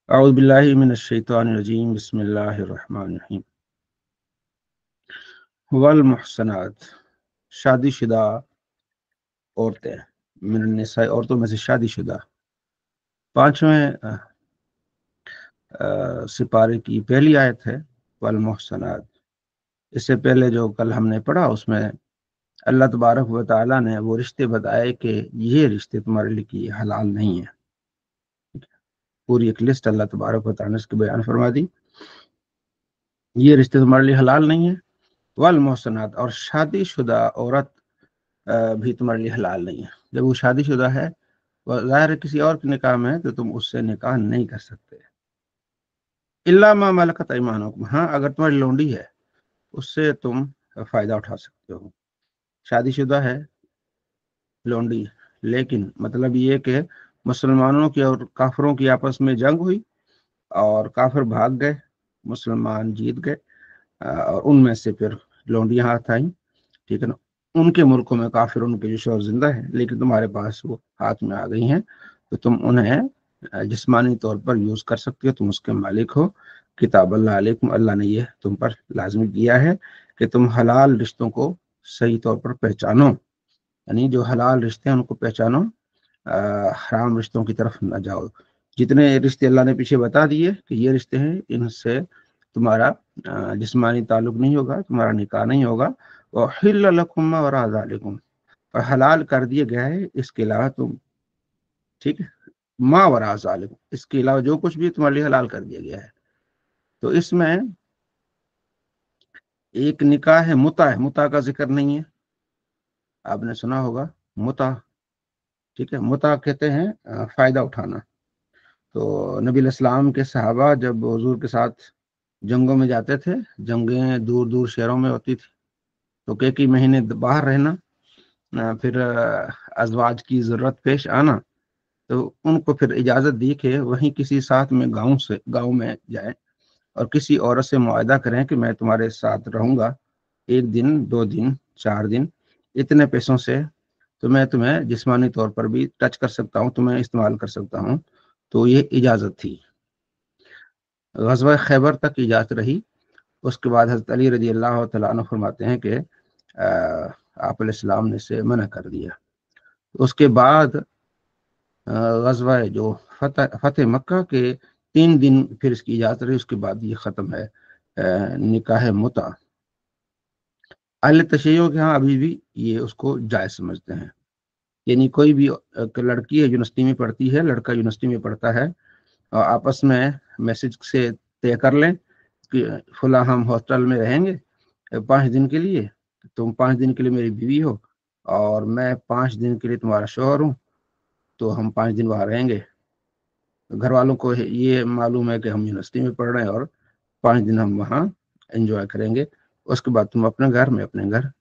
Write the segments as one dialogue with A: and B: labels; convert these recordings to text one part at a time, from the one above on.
A: अऊज़ु बिल्लाहि मिनश शैतानिर रजीम बिस्मिल्लाहिर रहमानिर रहीम। वल मुहसनात, शादीशुदा औरतें, मिनन निसा, औरतों में से शादीशुदा। पांचवें सिपारे की पहली आयत है वल मुहसनात। इससे पहले जो कल हमने पढ़ा उसमें अल्लाह तबारक व तआला ने वो रिश्ते बताए कि ये रिश्ते तुम्हारे लिए हलाल नहीं है। पूरी एक लिस्ट अल्लाह तबारक व तआला ने इसकी बयान फरमा दी, ये रिश्ते तुम्हारे लिए हलाल नहीं है। वल मुहसनात, और शादीशुदा औरत भी तुम्हारे लिए हलाल नहीं है। जब वो शादीशुदा है, वह ज़ाहिर है किसी और के निकाह में है, तो तुम उससे निकाह नहीं कर सकते। इल्ला मा मलकत ऐमानुकुम, हाँ अगर तुम्हारी लौंडी है उससे तुम फायदा उठा सकते हो। शादीशुदा है लौंडी, लेकिन मतलब ये कि मुसलमानों की और काफिरों की आपस में जंग हुई और काफिर भाग गए, मुसलमान जीत गए, और उनमें से फिर लौंडियां हाथ आई, ठीक है ना। उनके मुल्कों में काफिर उनके जो शोहर जिंदा है, लेकिन तुम्हारे पास वो हाथ में आ गई हैं, तो तुम उन्हें जिस्मानी तौर पर यूज कर सकते हो, तुम उसके मालिक हो। किताब अल्लाह अलैकुम, अल्लाह ने ये तुम पर लाजमी किया है कि तुम हलाल रिश्तों को सही तौर पर पहचानो, यानी जो हलाल रिश्ते हैं उनको पहचानो, हराम रिश्तों की तरफ न जाओ। जितने रिश्ते अल्लाह ने पीछे बता दिए कि ये रिश्ते हैं, इनसे तुम्हारा जिस्मानी ताल्लुक नहीं होगा, तुम्हारा निकाह नहीं होगा। और हिल्ल लकुम मा वरा ज़ालिकुम, और हलाल कर दिया गया है इसके अलावा तुम, ठीक है, मा वरा ज़ालिकुम, इसके अलावा जो कुछ भी तुम्हारे लिए हलाल कर दिया गया है। तो इसमें एक निकाह है, मुता का जिक्र नहीं है, आपने सुना होगा मुता, ठीक है। मुता कहते हैं फायदा उठाना। तो नबी इस्लाम के सहाबा जब हुजूर के साथ जंगों में जाते थे, जंगें दूर दूर शहरों में होती थी, तो कई महीने बाहर रहना, फिर अजवाज की जरूरत पेश आना, तो उनको फिर इजाजत दी कि वहीं किसी साथ में गांव में जाएं और किसी औरत से मुआहदा करें कि मैं तुम्हारे साथ रहूंगा 1 दिन 2 दिन 4 दिन, इतने पैसों से तो मैं तुम्हें जिस्मानी तौर पर भी टच कर सकता हूँ, तुम्हें इस्तेमाल कर सकता हूँ। तो ये इजाजत थी, ग़ज़वा खैबर तक इजाजत रही। उसके बाद हज़रत अली रज़ी अल्लाह तआला अन्हु फरमाते हैं कि आप अलैहिस्सलाम ने इसे मना कर दिया। उसके बाद ग़ज़वा जो फतेह मक्का के 3 दिन फिर इसकी इजाजत रही, उसके बाद ये ख़त्म है निकाह मुता। अहले तशय्युह के यहाँ अभी भी ये उसको जायज़ समझते हैं, यानी कोई भी लड़की है यूनिवर्सिटी में पढ़ती है, लड़का यूनिवर्सिटी में पढ़ता है, और आपस में मैसेज से तय कर लें कि फला हम हॉस्टल में रहेंगे 5 दिन के लिए, तुम 5 दिन के लिए मेरी बीवी हो और मैं 5 दिन के लिए तुम्हारा शौहर हूँ, तो हम 5 दिन वहाँ रहेंगे। घर वालों को ये मालूम है कि हम यूनिवर्सिटी में पढ़ रहे हैं और 5 दिन हम वहाँ एंजॉय करेंगे, उसके बाद तुम अपने घर में अपने घर।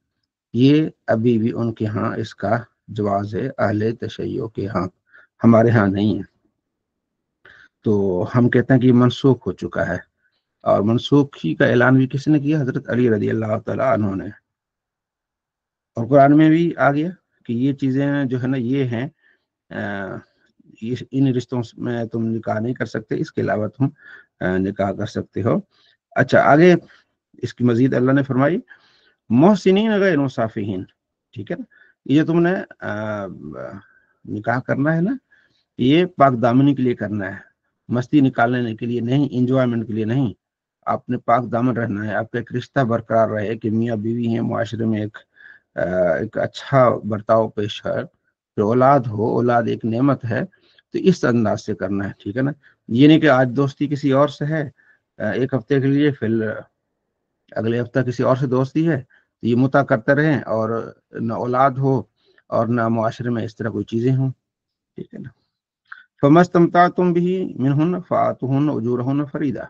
A: ये अभी भी उनके यहाँ इसका जवाज है, अहले तशय्युह के यहाँ, हमारे यहाँ नहीं है। तो हम कहते हैं कि मनसूख हो चुका है, और मनसूखी का ऐलान भी किसने किया? हजरत अली रज़ी अल्लाह तआला अन्हु ने। और कुरान में भी आ गया कि ये चीजें जो है ना, ये हैं इन रिश्तों में तुम निकाह नहीं कर सकते, इसके अलावा तुम निकाह कर सकते हो। अच्छा, आगे इसकी मजीद अल्लाह ने फरमाई मोहसिनीन गैर मुसाफिहीन, ठीक है ना। ये जो तुमने निकाह करना है ना, ये पाक दामनी के लिए करना है, मस्ती निकालने के लिए नहीं, इंजॉयमेंट के लिए नहीं। आपने पाक दामन रहना है, आपका एक रिश्ता बरकरार रहे कि मियाँ बीवी हैं, मुआशरे में एक अच्छा बर्ताव पेश है, फिर औलाद हो, औलाद एक नेमत है, तो इस अंदाज से करना है, ठीक है ना। ये नहीं कि आज दोस्ती किसी और से है 1 हफ्ते के लिए, फिर अगले हफ्ता किसी और से दोस्ती है, तो ये मुता करते रहें और न औलाद हो और न मुआशरे में इस तरह कोई चीजें हों, ठीक है ना। फमस्तमतातुम बिही मिनहुन फातुहुन उजूरहुन फरीदा,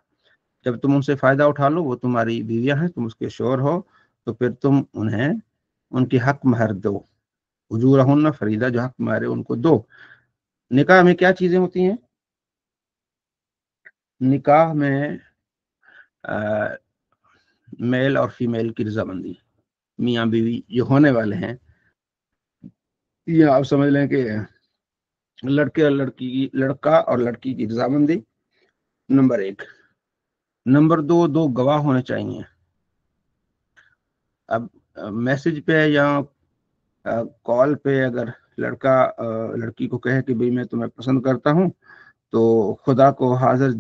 A: जब तुम उनसे फायदा उठा लो, वो तुम्हारी बीवियां हैं, तुम उसके शोहर हो, तो फिर तुम उन्हें उनकी हक महर दो। उजूरहुन फरीदा, जो हक महर है उनको दो। निकाह में क्या चीजें होती हैं? निकाह में मेल और फीमेल की रजामंदी, मियाँ बीवी जो होने वाले हैं, ये आप समझ लें कि लड़का और लड़की की रजामंदी, नंबर 1। नंबर 2, 2 गवाह होने चाहिए। अब मैसेज पे या कॉल पे अगर लड़का लड़की को कहे कि भाई मैं तुम्हें पसंद करता हूँ, तो खुदा को हाजिर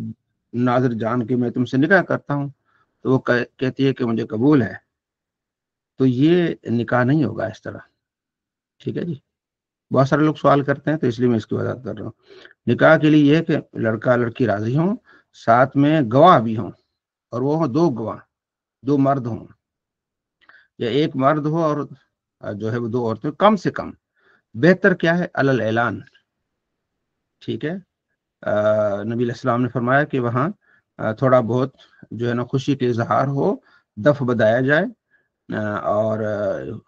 A: नाजिर जान के मैं तुमसे निकाह करता हूँ, तो वो कहती है कि मुझे कबूल है, तो ये निकाह नहीं होगा इस तरह। ठीक है जी। बहुत सारे लोग सवाल करते हैं, तो इसलिए मैं इसकी वजह कर रहा हूँ। निकाह के लिए ये है कि लड़का लड़की राजी हों, साथ में गवाह भी हों, और वो हो 2 गवाह, 2 मर्द हों या 1 मर्द हो और जो है वो 2 औरतें, कम से कम। बेहतर क्या है, अलल ऐलान। ठीक है। नबी अलैहिस्सलाम ने फरमाया कि वहाँ थोड़ा बहुत जो है ना खुशी के इजहार हो, दफ बजाया जाए, और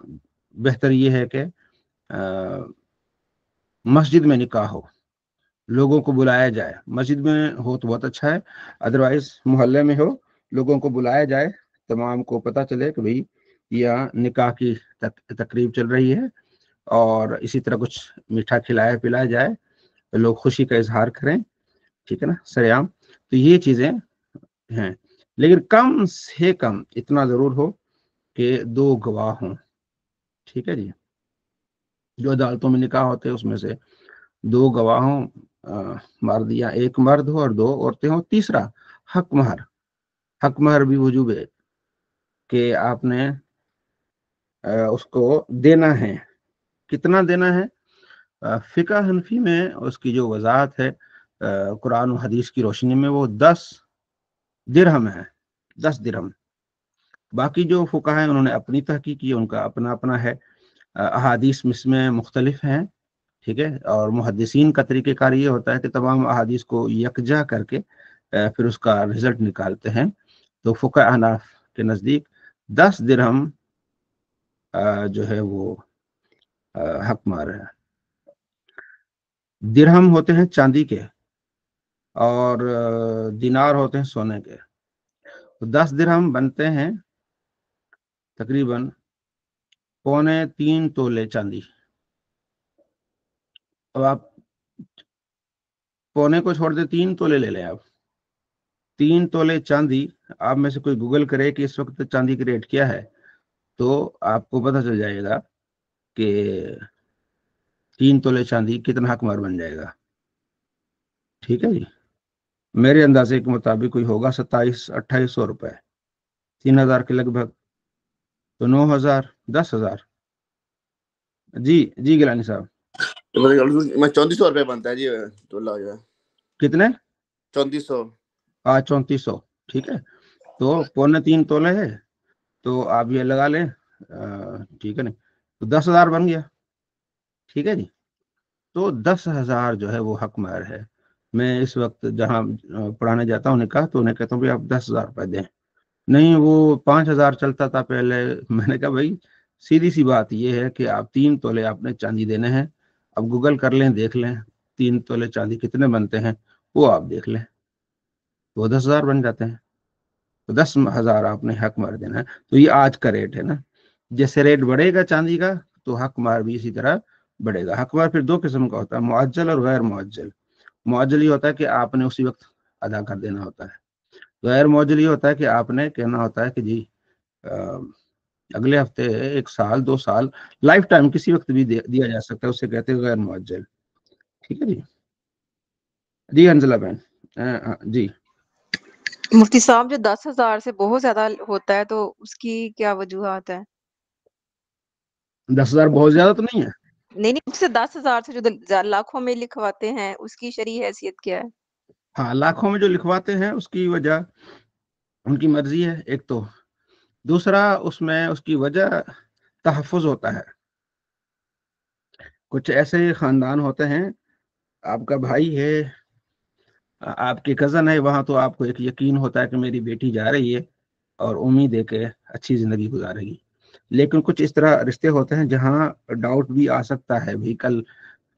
A: बेहतर ये है कि मस्जिद में निकाह हो, लोगों को बुलाया जाए। मस्जिद में हो तो बहुत अच्छा है, अदरवाइज मोहल्ले में हो, लोगों को बुलाया जाए, तमाम को पता चले कि भाई यहाँ निकाह की तकरीब चल रही है, और इसी तरह कुछ मीठा खिलाया पिलाया जाए, तो लोग खुशी का इजहार करें। ठीक है ना, सरेआम। तो ये चीजें हैं, लेकिन कम से कम इतना जरूर हो कि 2 गवाह हों। ठीक है जी। जो अदालतों में निकाह होते हैं उसमें से 2 गवाह हों, मर्द, या 1 मर्द हो और 2 औरतें हों। तीसरा, हक महर। हक महर भी वजूब है कि आपने उसको देना है। कितना देना है? फिका हनफी में उसकी जो वजाहत है कुरान और हदीस की रोशनी में, वो 10 दिरहम है, 10 दिरहम। बाकी जो फुकाहा हैं उन्होंने अपनी तहकीक की, उनका अपना अपना है। अहादीस इसमें मुख्तलिफ हैं। ठीक है। और मुहद्दिसीन का तरीक़ेकार ये होता है कि तमाम अहादीस को यकजा करके फिर उसका रिजल्ट निकालते हैं। तो फुक़हा अहनाफ के नज़दीक 10 दिरहम जो है वो हक मार है। दिरहम होते हैं चांदी के, और दिनार होते हैं सोने के। तो 10 दिरहम बनते हैं तकरीबन 3.25 तोले चांदी। अब आप पौने को छोड़ दे, 3 तोले ले लें आप। 3 तोले चांदी। आप में से कोई गूगल करे कि इस वक्त चांदी की रेट क्या है, तो आपको पता चल जाएगा कि 3 तोले चांदी कितना हकमार बन जाएगा। ठीक है जी। मेरे अंदाजे के मुताबिक कोई होगा 2700-2800 रुपए, 3000 के लगभग। तो 9000, 10,000। जी जी गिलानी साहब।
B: तो मैं 3400 रुपये बनता है जी तोला जो है।
A: कितने?
B: 3400।
A: 3400। ठीक है। तो 3.25 तोले है, तो आप ये लगा लें। ठीक है ना, तो 10,000 बन गया। ठीक है जी। तो 10,000 जो है वो हक महर है। मैं इस वक्त जहाँ पढ़ाने जाता हूँ निकाह, तो उन्हें कहता हूँ भाई आप 10,000 रुपये दें। नहीं, वो 5,000 चलता था पहले। मैंने कहा भाई सीधी सी बात ये है कि आप 3 तोले आपने चांदी देने हैं। अब गूगल कर लें, देख लें 3 तोले चांदी कितने बनते हैं, वो आप देख लें, वो 10,000 बन जाते हैं। तो 10,000 आपने हक मार देना है। तो ये आज का रेट है ना। जैसे रेट बढ़ेगा चांदी का, तो हक मार भी इसी तरह बढ़ेगा। हक मार फिर 2 किस्म का होता है, मुअज्जल और गैर मुअज्जल। मुअज्जल ये होता है कि आपने उसी वक्त अदा कर देना होता है। गैर मुअज्जल ये होता है कि आपने कहना होता है कि जी अगले हफ्ते, 1 साल, 2 साल, लाइफ टाइम, किसी वक्त भी दिया जा सकता है। उसे कहते हैं गैर मुअज्जल। ठीक है जी। जी हंजला बहन। जी।
C: मुफ्ती साहब, जो 10,000 से बहुत ज्यादा होता है तो उसकी क्या वजूहत है?
A: 10,000 बहुत ज्यादा तो नहीं है।
C: नहीं नहीं, उससे 10,000 से जो लाखों में लिखवाते हैं उसकी शरई हैसियत क्या है?
A: हाँ, लाखों में जो लिखवाते हैं उसकी वजह उनकी मर्जी है, एक तो। दूसरा, उसमें उसकी वजह तहफ़्फ़ुज़ होता है। कुछ ऐसे खानदान होते हैं, आपका भाई है, आपकी कज़न है, वहाँ तो आपको एक यकीन होता है कि मेरी बेटी जा रही है और उम्मीद है कि अच्छी ज़िंदगी गुजारेगी। लेकिन कुछ इस तरह रिश्ते होते हैं जहाँ डाउट भी आ सकता है, भाई कल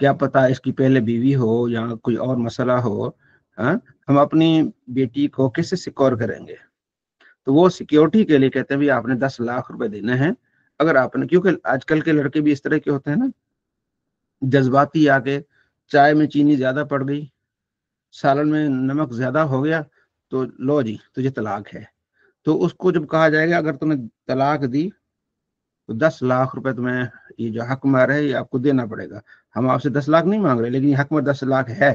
A: क्या पता इसकी पहले बीवी हो या कोई और मसला हो। हाँ, हम अपनी बेटी को कैसे सिक्योर करेंगे? तो वो सिक्योरिटी के लिए कहते हैं भी आपने 10 लाख रुपए देने हैं। अगर आपने, क्योंकि आजकल के लड़के भी इस तरह के होते हैं ना, जज्बाती आके चाय में चीनी ज्यादा पड़ गई, سالن میں نمک زیادہ ہو گیا تو لو جی تجھے طلاق ہے، تو اس کو جب کہا جائے گا اگر تم نے طلاق دی تو 10 لاکھ روپے تمہیں یہ جو حق مہر ہے یہ آپ کو دینا پڑے گا، ہم آپ سے 10 لاکھ نہیں مانگ رہے لیکن یہ حق مہر 10 لاکھ ہے،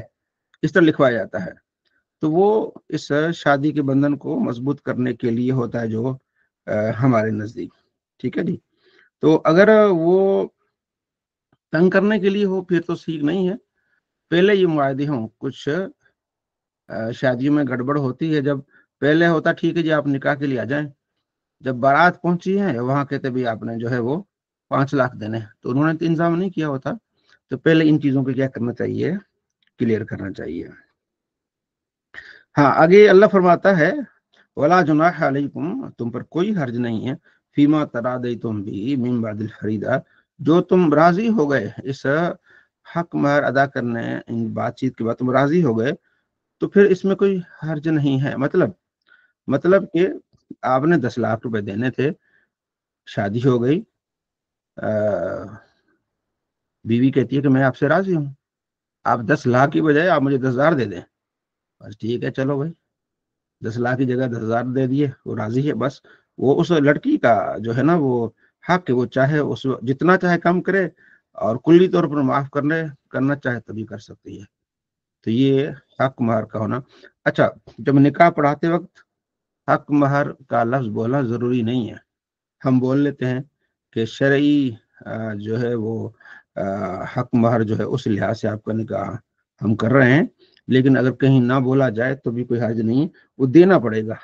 A: اس طرح لکھوایا جاتا ہے۔ تو وہ اس شادی کے بندھن کو مضبوط کرنے کے لیے ہوتا ہے جو ہمارے نزدیک، ٹھیک ہے جی۔ تو اگر وہ تنگ کرنے کے لیے ہو پھر تو ٹھیک نہیں ہے، پہلے یہ معاہدے ہوں۔ کچھ شادیوں میں گڑبڑ ہوتی ہے، جب پہلے ہوتا ٹھیک ہے جی آپ نکاح کے لیے آ جائیں، جب بارات پہنچی ہے وہاں کہتے بھی آپ نے جو ہے وہ 5 لاکھ دینے، تو انہوں نے تو انتظام نہیں کیا ہوتا، تو پہلے ان چیزوں کو کیا کرنا چاہیے، کلیئر کرنا چاہیے۔ ہاں آگے اللہ فرماتا ہے ولا جناح علیکم، تم پر کوئی حرج نہیں ہے، فیما ترادیتم بھی من بعد الفریضہ، جو تم راضی ہو گئے اس حق مہر ادا کرنے، ان بات چیت کے بعد تم راضی ہو گئے تو پھر اس میں کوئی حرج نہیں ہے۔ مطلب کہ آپ نے 10 لاکھ روپے دینے تھے، شادی ہو گئی، بیوی کہتی ہے کہ میں آپ سے راضی ہوں، آپ 10 لاکھ کی بجائے آپ مجھے 10,000 دے دیں، بس ٹھیک ہے چلو بھائی، 10 لاکھ کی جگہ 10,000 دے دیے، وہ راضی ہے، بس وہ اس لڑکی کا جو ہے نا وہ حق ہے، وہ چاہے اس جتنا چاہے کم کرے اور کلی طور پر معاف کرنا چاہے تبھی کر سکتی ہے۔ تو یہ حق مہر کا ہونا۔ اچھا، جب نکاح پڑھاتے وقت حق مہر کا لفظ بولنا ضروری نہیں ہے، ہم بول لیتے ہیں کہ شرعی جو ہے وہ حق مہر جو ہے اس لحاظ سے آپ کا نکاح ہم کر رہے ہیں، لیکن اگر کہیں نہ بولا جائے تو بھی کوئی حرج نہیں، وہ دینا پڑے گا،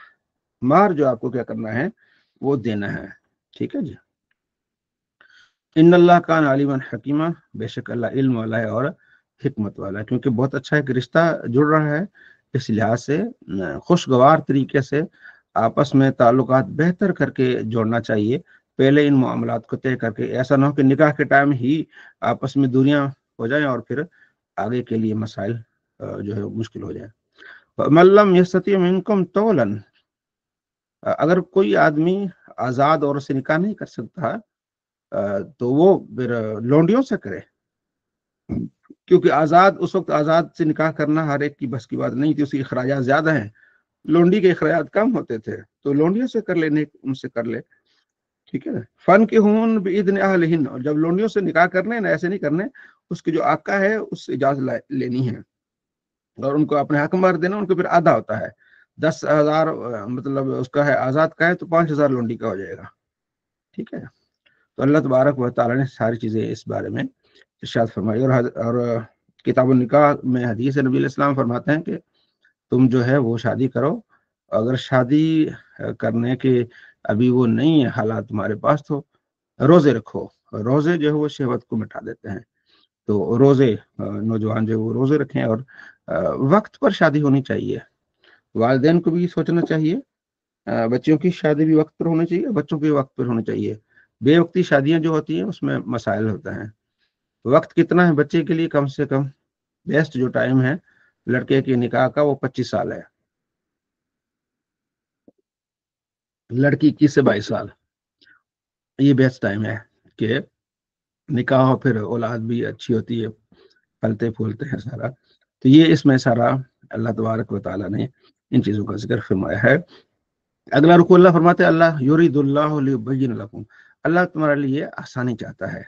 A: مہر جو آپ کو کیا کرنا ہے وہ دینا ہے، ٹھیک ہے جی۔ ان اللہ کان علیما حکیمہ، بے شک اللہ علم والا ہے اور حکمت والا ہے، کیونکہ بہت اچھا ایک رشتہ جڑ رہا ہے، اس لحاظ سے خوشگوار طریقے سے آپس میں تعلقات بہتر کر کے جوڑنا چاہیے، پہلے ان معاملات کو طے کر کے، ایسا نہ ہو کہ نکاح کے ٹائم ہی آپس میں دوریاں ہو جائیں اور پھر آگے کے لیے مسائل جو ہے مشکل ہو جائے۔ من لم یستطع منکم طولا، اگر کوئی آدمی آزاد عورت سے نکاح نہیں کر سکتا تو وہ پھر لونڈیوں سے کرے، کیونکہ اس وقت آزاد سے نکاح کرنا ہر ایک کی بس کی بات نہیں تھی، اس کے اخراجات زیادہ ہیں، لونڈی کے اخراجات کم ہوتے تھے، تو لونڈیوں سے کر لینے ان سے کر لے، ٹھیک ہے نا۔ فن کے ہون باذن اہلہن، اور جب لونڈیوں سے نکاح کرنے نا ایسے نہیں کرنے، اس کے جو آقا ہے اس سے اجازت لینی ہے اور ان کو اپنے حق مہر دینا، ان کو پھر آدھا ہوتا ہے، 10,000 مطلب اس کا ہے آزاد کا ہے تو 5,000 لونڈی کا ہو جائے گا، ٹھیک ہے۔ تو اللہ تبارک و تعالیٰ نے ساری چیزیں اس بارے میں ارشاد فرمائی، اور کتاب النکاح میں حدیث نبی علیہ السلام فرماتے ہیں کہ تم جو ہے وہ شادی کرو، اگر شادی کرنے کے ابھی وہ نہیں ہے حالات تمہارے پاس تو روزے رکھو، روزے جو ہے وہ شہوت کو مٹا دیتے ہیں، تو روزے نوجوان جو وہ روزے رکھیں، اور وقت پر شادی ہونی چاہیے، والدین کو بھی سوچنا چاہیے، بچوں کی شادی بھی وقت پر ہونی چاہیے، بچوں کی وقت پر ہونی چاہیے، بے وقتی شادیاں جو ہوتی ہیں اس میں مسائل ہوتے ہیں۔ وقت کتنا ہے بچے کے لیے؟ کم سے کم بیسٹ جو ٹائم ہے لڑکے کے نکاح کا وہ 25 سال ہے، لڑکی 21 سے 22 سال، یہ بیسٹ ٹائم ہے کہ نکاح ہو، پھر اولاد بھی اچھی ہوتی ہے، پھلتے پھولتے ہیں سارا، تو یہ اس میں سارا اللہ تبارک و تعالیٰ نے ان چیزوں کا ذکر فرمایا ہے۔ اگلا رکو اللہ فرماتے ہیں اللہ یرید اللہ لیبین لکم، اللہ تمہارے لیے آسانی چاہتا ہے،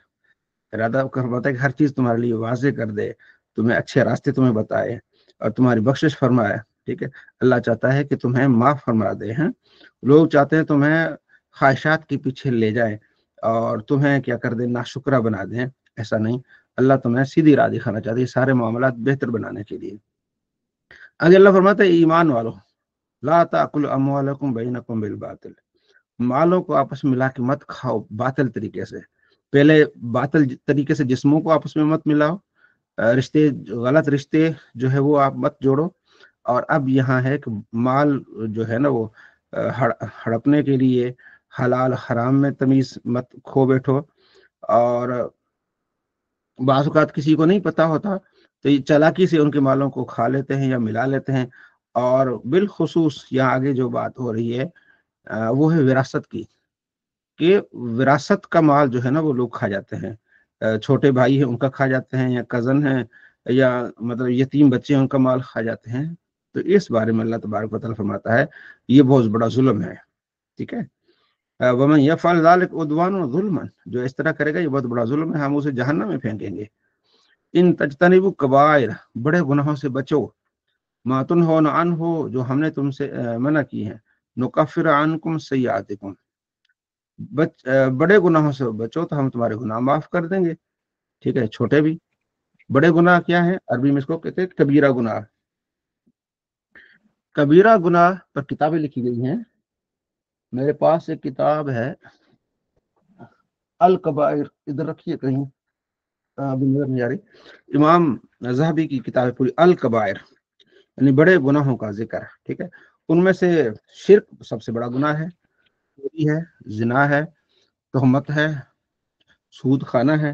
A: ارادہ فرماتا ہے کہ ہر چیز تمہارے لیے واضح کر دے، تمہیں اچھے راستے تمہیں بتائے اور تمہاری بخشش فرمائے، ٹھیک ہے۔ اللہ چاہتا ہے کہ تمہیں معاف فرما دے ہیں، لوگ چاہتے ہیں تمہیں خواہشات کے پیچھے لے جائیں اور تمہیں کیا کر دیں، ناشکرہ بنا دیں، ایسا نہیں، اللہ تمہیں سیدھی راہ دکھانا چاہتے ہیں سارے معاملات بہتر بنانے کے لیے۔ آگے اللہ فرماتا ہے ایمان والو لا تاکلوا اموالکم بینکم بالباطل، مالوں کو آپس میں ملا کے مت کھاؤ باطل طریقے سے، پہلے باطل طریقے سے جسموں کو آپس میں مت ملاؤ، رشتے غلط رشتے جو ہے وہ آپ مت جوڑو، اور اب یہاں ہے کہ مال جو ہے نا وہ ہڑپنے کے لیے حلال حرام میں تمیز مت کھو بیٹھو، اور بعض اوقات کسی کو نہیں پتا ہوتا تو یہ چالاکی سے ان کے مالوں کو کھا لیتے ہیں یا ملا لیتے ہیں، اور بالخصوص یہاں آگے جو بات ہو رہی ہے وہ ہے وراثت کی، کہ وراثت کا مال جو ہے نا وہ لوگ کھا جاتے ہیں، چھوٹے بھائی ہیں ان کا کھا جاتے ہیں، یا کزن ہیں یا مطلب یتیم بچے ہیں ان کا مال کھا جاتے ہیں، تو اس بارے میں اللہ تبارک و تعالیٰ فرماتا ہے یہ بہت بڑا ظلم ہے، ٹھیک ہے۔ ومن یفعل ذلک عدوانا وظلما، جو اس طرح کرے گا یہ بہت بڑا ظلم ہے، ہم اسے جہنم میں پھینکیں گے۔ ان تجتنبوا کبائر، بڑے گناہوں سے بچو، ما تنہون عنہ، جو ہم نے تم سے منع کی ہیں، نکفر عنکم سیئاتکم، بڑے گناہوں سے بچو تو ہم تمہارے گناہ معاف کر دیں گے، ٹھیک ہے، چھوٹے بھی۔ بڑے گناہ کیا ہیں؟ عربی میں اس کو کہتے ہیں کبیرہ گناہ۔ کبیرہ گناہ پر کتابیں لکھی گئی ہیں، میرے پاس ایک کتاب ہے الکبائر، ادھر رکھیے کہیں، ابھی نظر نہیں آ رہی، امام ذہبی کی کتاب ہے پوری، الکبائر یعنی بڑے گناہوں کا ذکر، ٹھیک ہے۔ ان میں سے شرک سب سے بڑا گناہ ہے، چوری ہے، زنا ہے، تہمت ہے، سود کھانا ہے،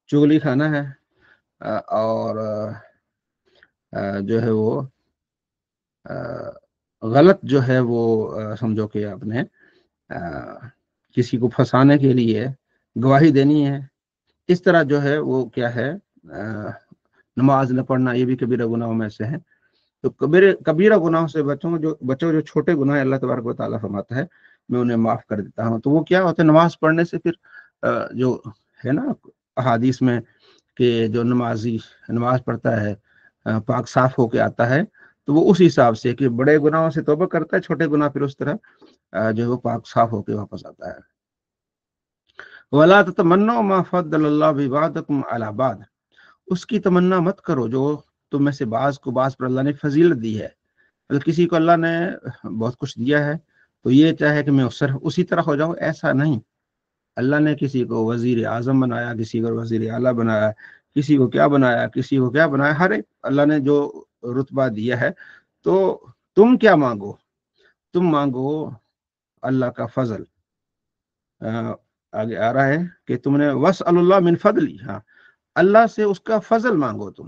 A: چغلی کھانا ہے، اور جو ہے وہ غلط جو ہے وہ سمجھو کہ آپ نے کسی کو پھنسانے کے لیے گواہی دینی ہے، اس طرح جو ہے وہ کیا ہے، نماز نہ پڑھنا، یہ بھی کبیرہ گناہوں میں سے ہے۔ تو کبیرہ گناہوں سے بچوں جو چھوٹے گناہ اللہ تبارک و تعالیٰ فرماتا ہے میں انہیں معاف کر دیتا ہوں۔ تو وہ کیا ہوتا ہے؟ نماز پڑھنے سے پھر جو ہے نا احادیث میں کہ جو نمازی نماز پڑھتا ہے پاک صاف ہو کے آتا ہے، تو وہ اس حساب سے کہ بڑے گناہوں سے توبہ کرتا ہے، چھوٹے گناہ پھر اس طرح جو ہے وہ پاک صاف ہو کے واپس آتا ہے۔ وَلَا تَتَمَنَّوْا مَا فَضَّلَ اللَّهُ بِبَعْضِكُمْ عَلَىٰ بَعْضٍ، اس کی تمنا مت کرو جو تم میں سے بعض کو بعض پر اللہ نے فضیلت دی ہے۔ اگر کسی کو اللہ نے بہت کچھ دیا ہے تو یہ چاہے کہ میں اسی طرح ہو جاؤں، ایسا نہیں۔ اللہ نے کسی کو وزیر اعظم بنایا، کسی کو وزیر اعلیٰ بنایا، کسی کو کیا بنایا، کسی کو کیا بنایا، ہر ایک اللہ نے جو رتبہ دیا ہے۔ تو تم کیا مانگو؟ تم مانگو اللہ کا فضل۔ آگے آ رہا ہے کہ تم نے وَاسْأَلُ اللَّهَ مِنْ فَضْلِهِ، ہاں اللہ سے اس کا فضل مانگو تم،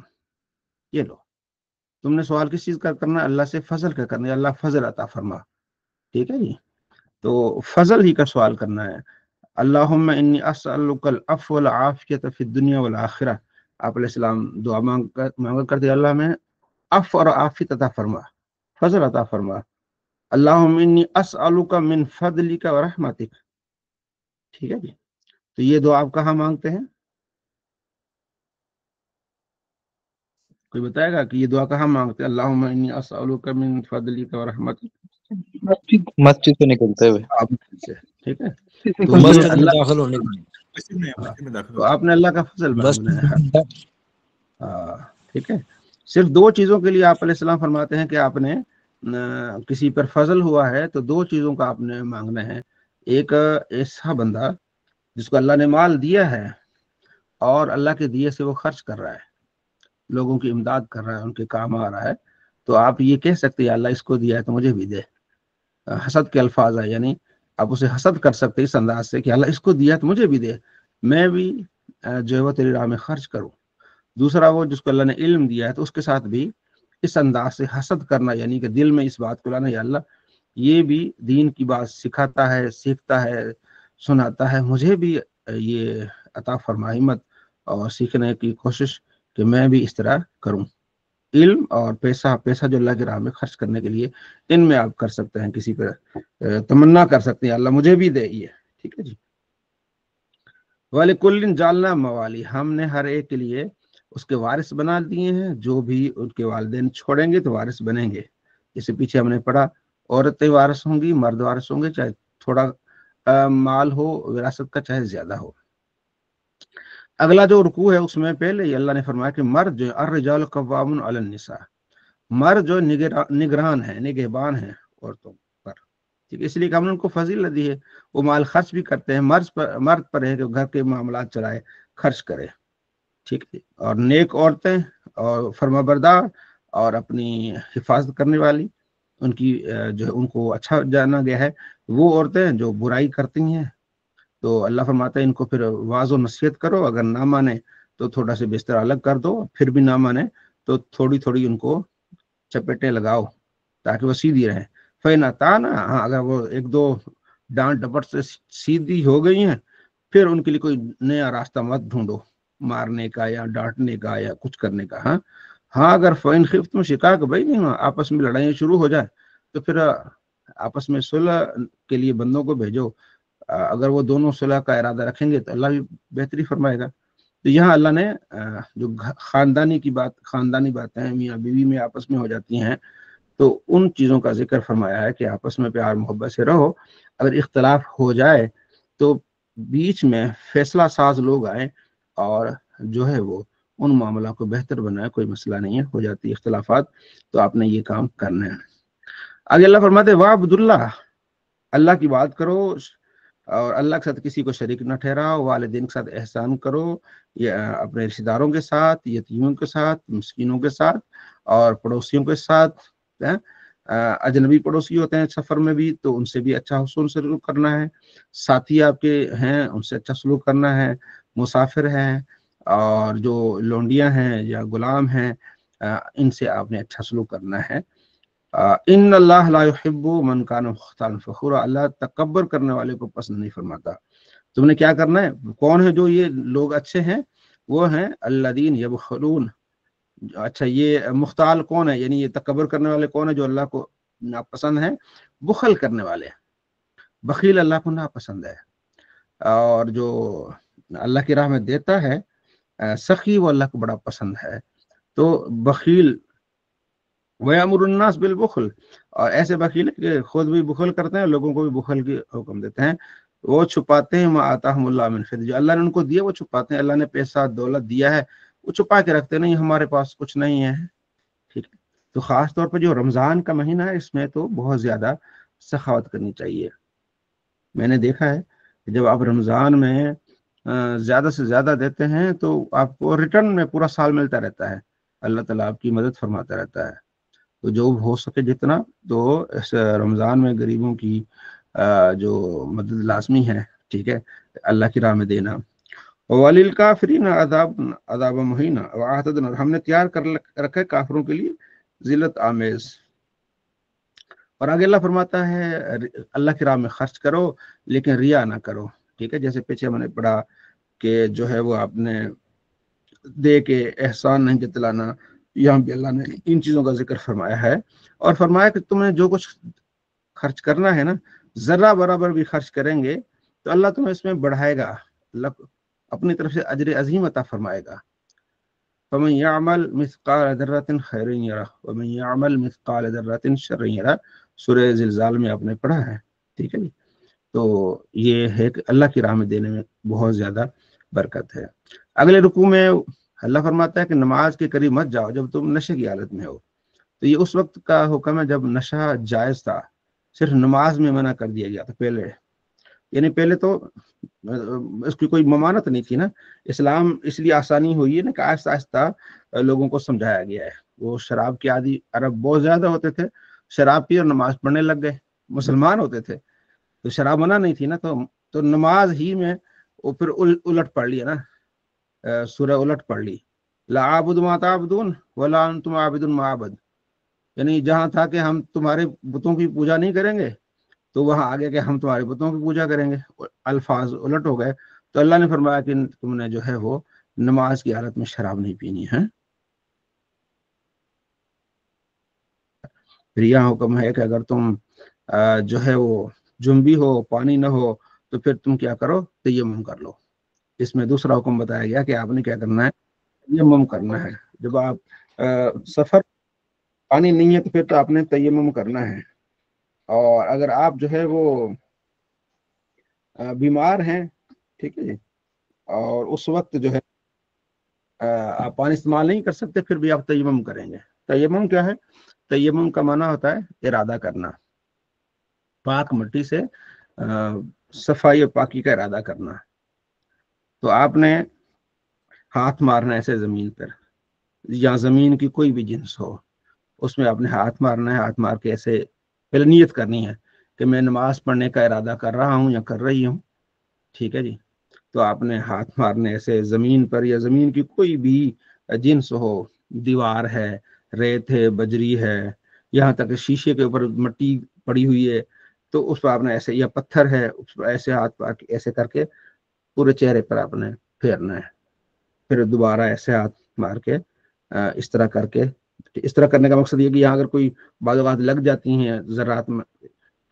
A: یہ لو، تم نے سوال کس چیز کا کرنا ہے؟ اللہ سے فضل کا کرنا ہے، اللہ فضل عطا فرما، ٹھیک ہے جی۔ تو فضل ہی کا سوال کرنا ہے۔ اللہم انی اسألک العفو والعافیۃ فی الدنیا والآخرہ، آپ علیہ السلام دعا مانگا کرتے اللہ میں عفو اور عافیت عطا فرما، فضل عطا فرما۔ اللہم انی اسألک من فضلک ورحمتک، ٹھیک ہے جی۔ تو یہ دعا آپ کہاں مانگتے ہیں؟ کوئی بتائے گا کہ یہ دعا کہاں مانگتے ہیں؟ اللہم انی اسألک من فضلک ورحمتک،
D: مسجد سے نکلتے ہوئے،
A: آپ سے، ٹھیک ہے۔ تو یہ
D: مسجد میں
A: اللہ
D: داخل ہونے کے
A: تو آپ نے اللہ کا فضل مانگنا ہے،
D: بعد
A: ٹھیک ہے۔ صرف دو چیزوں کے لیے آپ علیہ السلام فرماتے ہیں کہ آپ نے کسی پر فضل ہوا ہے تو دو چیزوں کا آپ نے مانگنا ہے۔ ایک ایسا بندہ جس کو اللہ نے مال دیا ہے اور اللہ کے دیے سے وہ خرچ کر رہا ہے، لوگوں کی امداد کر رہا ہے، ان کے کام آ رہا ہے، تو آپ یہ کہہ سکتے ہیں اللہ اس کو دیا ہے تو مجھے بھی دے۔ حسد کے الفاظ ہے، یعنی آپ اسے حسد کر سکتے ہیں اس انداز سے کہ اللہ اس کو دیا تو مجھے بھی دے، میں بھی جو ہے وہ تیری راہ میں خرچ کروں۔ دوسرا وہ جس کو اللہ نے علم دیا ہے تو اس کے ساتھ بھی اس انداز سے حسد کرنا، یعنی کہ دل میں اس بات کو لانا، یا اللہ یہ بھی دین کی بات سکھاتا ہے، سیکھتا ہے، سناتا ہے، مجھے بھی یہ عطا فرما ہمت اور سیکھنے کی کوشش کہ میں بھی اس طرح کروں۔ علم اور پیسہ جو اللہ کی راہ میں خرچ کرنے کے لیے، ان میں آپ کر سکتے ہیں، کسی پر تمنا کر سکتے ہیں اللہ مجھے بھی دے، یہ ٹھیک ہے جی۔ وَلِكُلٍّ جَعَلْنَا مَوَالِيَ، ہم نے ہر ایک کے لیے اس کے وارث بنا دیے ہیں، جو بھی ان کے والدین چھوڑیں گے تو وارث بنیں گے۔ اس سے پیچھے ہم نے پڑھا عورتیں وارث ہوں گی، مرد وارث ہوں گے، چاہے تھوڑا مال ہو وراثت کا چاہے زیادہ ہو۔ اگلا جو رکوع ہے اس میں پہلے ہی اللہ نے فرمایا کہ مرد جو الرجال قوامون علی النساء، مرد جو نگران ہے، نگہبان ہے عورتوں پر، ٹھیک ہے، اس لیے کہ ہم نے ان کو فضیلت دی ہے، وہ مال خرچ بھی کرتے ہیں، مرد پر ہے کہ گھر کے معاملات چلائے، خرچ کرے، ٹھیک ہے۔ اور نیک عورتیں اور فرما بردار اور اپنی حفاظت کرنے والی، ان کی جو ہے ان کو اچھا جانا گیا ہے۔ وہ عورتیں جو برائی کرتی ہیں تو اللہ فرماتا ہے ان کو پھر واعظ و نصیحت کرو، اگر نہ مانے تو تھوڑا سے بستر الگ کر دو، پھر بھی نہ مانے تو تھوڑی تھوڑی ان کو چپیٹیں لگاؤ تاکہ وہ سیدھی رہیں۔ فَإِنْ أَطَعْنَا، ہاں اگر وہ ایک دو ڈانٹ ڈپٹ سے سیدھی ہو گئی ہیں، پھر ان کے لیے کوئی نیا راستہ مت ڈھونڈو، मारने का या डांटने का या कुछ करने का। हाँ हाँ, अगर फ़इन खिफ्तुम शिकाक बैनिहिमा, आपस में लड़ाई शुरू हो जाए तो फिर आपस में सुलह के लिए बंदों को भेजो। अगर वो दोनों सुलह का इरादा रखेंगे तो अल्लाह भी बेहतरी फरमाएगा। तो यहाँ अल्लाह ने जो खानदानी बातें मियाँ बीवी में आपस में हो जाती हैं, तो उन चीज़ों का जिक्र फरमाया है कि आपस में प्यार मोहब्बत से रहो। अगर इख्तलाफ हो जाए तो बीच में फैसला साज लोग आए और जो है वो उन मामला को बेहतर बनाए, कोई मसला नहीं है, हो जाती है इख्तलाफात, तो आपने ये काम करना है। आगे अल्लाह फरमाते वाह अब्दुल्लाह, अल्लाह की बात करो और अल्लाह के साथ किसी को शरीक न ठहराओ, वालिदैन के साथ एहसान करो, या अपने रिश्तेदारों के साथ, यतीमों के साथ, मिस्कीनों के साथ और पड़ोसियों के साथ। अजनबी पड़ोसी होते हैं सफर में भी, तो उनसे भी अच्छा हुस्न सलूक करना है। साथी आपके हैं उनसे अच्छा सलूक करना है। मुसाफिर हैं और जो लोंडियां हैं या गुलाम हैं, इनसे आपने अच्छा सलूक करना है। इन अल्लाह ला युहिब्बु मन कान मुख्तालन फखूरा, अल्लाह तकब्बर करने वाले को पसंद नहीं फरमाता। तुमने क्या करना है? कौन है जो ये लोग अच्छे हैं? वो हैं अल्लदीन यबखलून। अच्छा, ये मुख्ताल कौन है, यानी ये तकब्बर करने वाले कौन है? जो अल्लाह को नापसंद है, बुखल करने वाले। बखील अल्लाह को नापसंद है। और जो अल्लाह की राह में देता है सखी, वो अल्लाह को बड़ा पसंद है। तो बखील वयामुरुन्नास बिल बुखल, और ऐसे बखील कि खुद भी बुखल करते हैं, लोगों को भी बुखल की हुक्म देते हैं। वो छुपाते हैं मा आताहुमुल्लाह मिन फज़ल, जो अल्लाह ने उनको दिया वो छुपाते हैं। अल्लाह ने पैसा दौलत दिया है, वो छुपा के रखते नहीं, हमारे पास कुछ नहीं है। ठीक है, तो खास तौर पर जो रमजान का महीना है, इसमें तो बहुत ज्यादा सखावत करनी चाहिए। मैंने देखा है कि जब आप रमजान में ज्यादा से ज्यादा देते हैं तो आपको रिटर्न में पूरा साल मिलता रहता है, अल्लाह ताला आपकी मदद फरमाता रहता है। तो जो हो सके जितना, तो इस रमज़ान में गरीबों की जो मदद लाजमी है, ठीक है, अल्लाह की राह में देना। वलिल काफिरीन अज़ाब मुहीना, वअअतदना, हमने तैयार कर रखा है काफिरों के लिए जिल्लत आमेज। और आगे अल्लाह फरमाता है अल्लाह की राह में खर्च करो लेकिन रिया ना करो। ठीक है, जैसे पीछे मैंने पढ़ा कि जो है वो आपने दे के एहसान नहीं जतलाना, यहाँ भी अल्लाह ने इन चीज़ों का जिक्र फरमाया है। और फरमाया कि तुम्हें जो कुछ खर्च करना है ना, जर्रा बराबर भी खर्च करेंगे तो अल्लाह तुम्हें इसमें बढ़ाएगा, अल्लाह अपनी तरफ से अजर अजीम अता फरमाएगा। फमन यअमल मिस्काल दर्रतिन खैरन यरा वमन यअमल मिस्काल दर्रतिन शर्रन यरा, सूरह ज़िलज़ाल में आपने पढ़ा है। ठीक है जी, तो ये है कि अल्लाह की राह में देने में बहुत ज्यादा बरकत है। अगले रुकू में अल्लाह फरमाता है कि नमाज के करीब मत जाओ जब तुम नशे की हालत में हो। तो ये उस वक्त का हुक्म है जब नशा जायज था, सिर्फ नमाज में मना कर दिया गया था पहले। यानी पहले तो इसकी कोई ममानत नहीं थी ना, इस्लाम इसलिए आसानी हुई है ना कि आहिस्ता आहिस्ता लोगों को समझाया गया है। वो शराब के आदि अरब बहुत ज्यादा होते थे, शराब पी और नमाज पढ़ने लग गए, मुसलमान होते थे, तो शराब मना नहीं थी ना, तो नमाज ही में वो फिर उलट पढ़ लिया ना, सूरह उलट पढ़ ली, ला आबुदु मा ताबुदून वला अंतुम आबिदुन मा अबद। यानी जहाँ था कि हम तुम्हारे बुतों की पूजा नहीं करेंगे, तो वहां आगे के हम तुम्हारे बुतों की पूजा करेंगे, अल्फाज उलट हो गए। तो अल्लाह ने फरमाया कि तुमने जो है वो नमाज की हालत में शराब नहीं पीनी है। फिर यहाँ हुक्म है कि अगर तुम जो है वो जुम्बी हो, पानी न हो, तो फिर तुम क्या करो, तयम्मुम कर लो। इसमें दूसरा हुक्म बताया गया कि आपने क्या करना है, तयम्मुम करना है। जब आप सफर पानी नहीं है तो फिर तो आपने तयम्मुम करना है। और अगर आप जो है वो बीमार हैं, ठीक है जी, और उस वक्त जो है आप पानी इस्तेमाल नहीं कर सकते, फिर भी आप तयम्मुम करेंगे। तयम्मुम क्या है? तयम्मुम का माना होता है इरादा करना, पाक मिट्टी से सफाई और पाकी का इरादा करना। तो आपने हाथ मारना है ऐसे जमीन पर, या जमीन की कोई भी जिन्स हो, उसमें आपने हाथ मारना है। हाथ मार के ऐसे पहले नियत करनी है कि मैं नमाज पढ़ने का इरादा कर रहा हूँ या कर रही हूँ। ठीक है जी, तो आपने हाथ मारने ऐसे जमीन पर, या जमीन की कोई भी जिन्स हो, दीवार है, रेत है, बजरी है, यहाँ तक शीशे के ऊपर मिट्टी पड़ी हुई है, तो उस पर आपने ऐसे, या पत्थर है उस पर ऐसे हाथ ऐसे करके पूरे चेहरे पर आपने फेरना है। फिर दोबारा ऐसे हाथ मार के इस तरह करके, इस तरह करने का मकसद ये कि यहाँ अगर कोई बाज़ औक़ात लग जाती हैं ज़रात में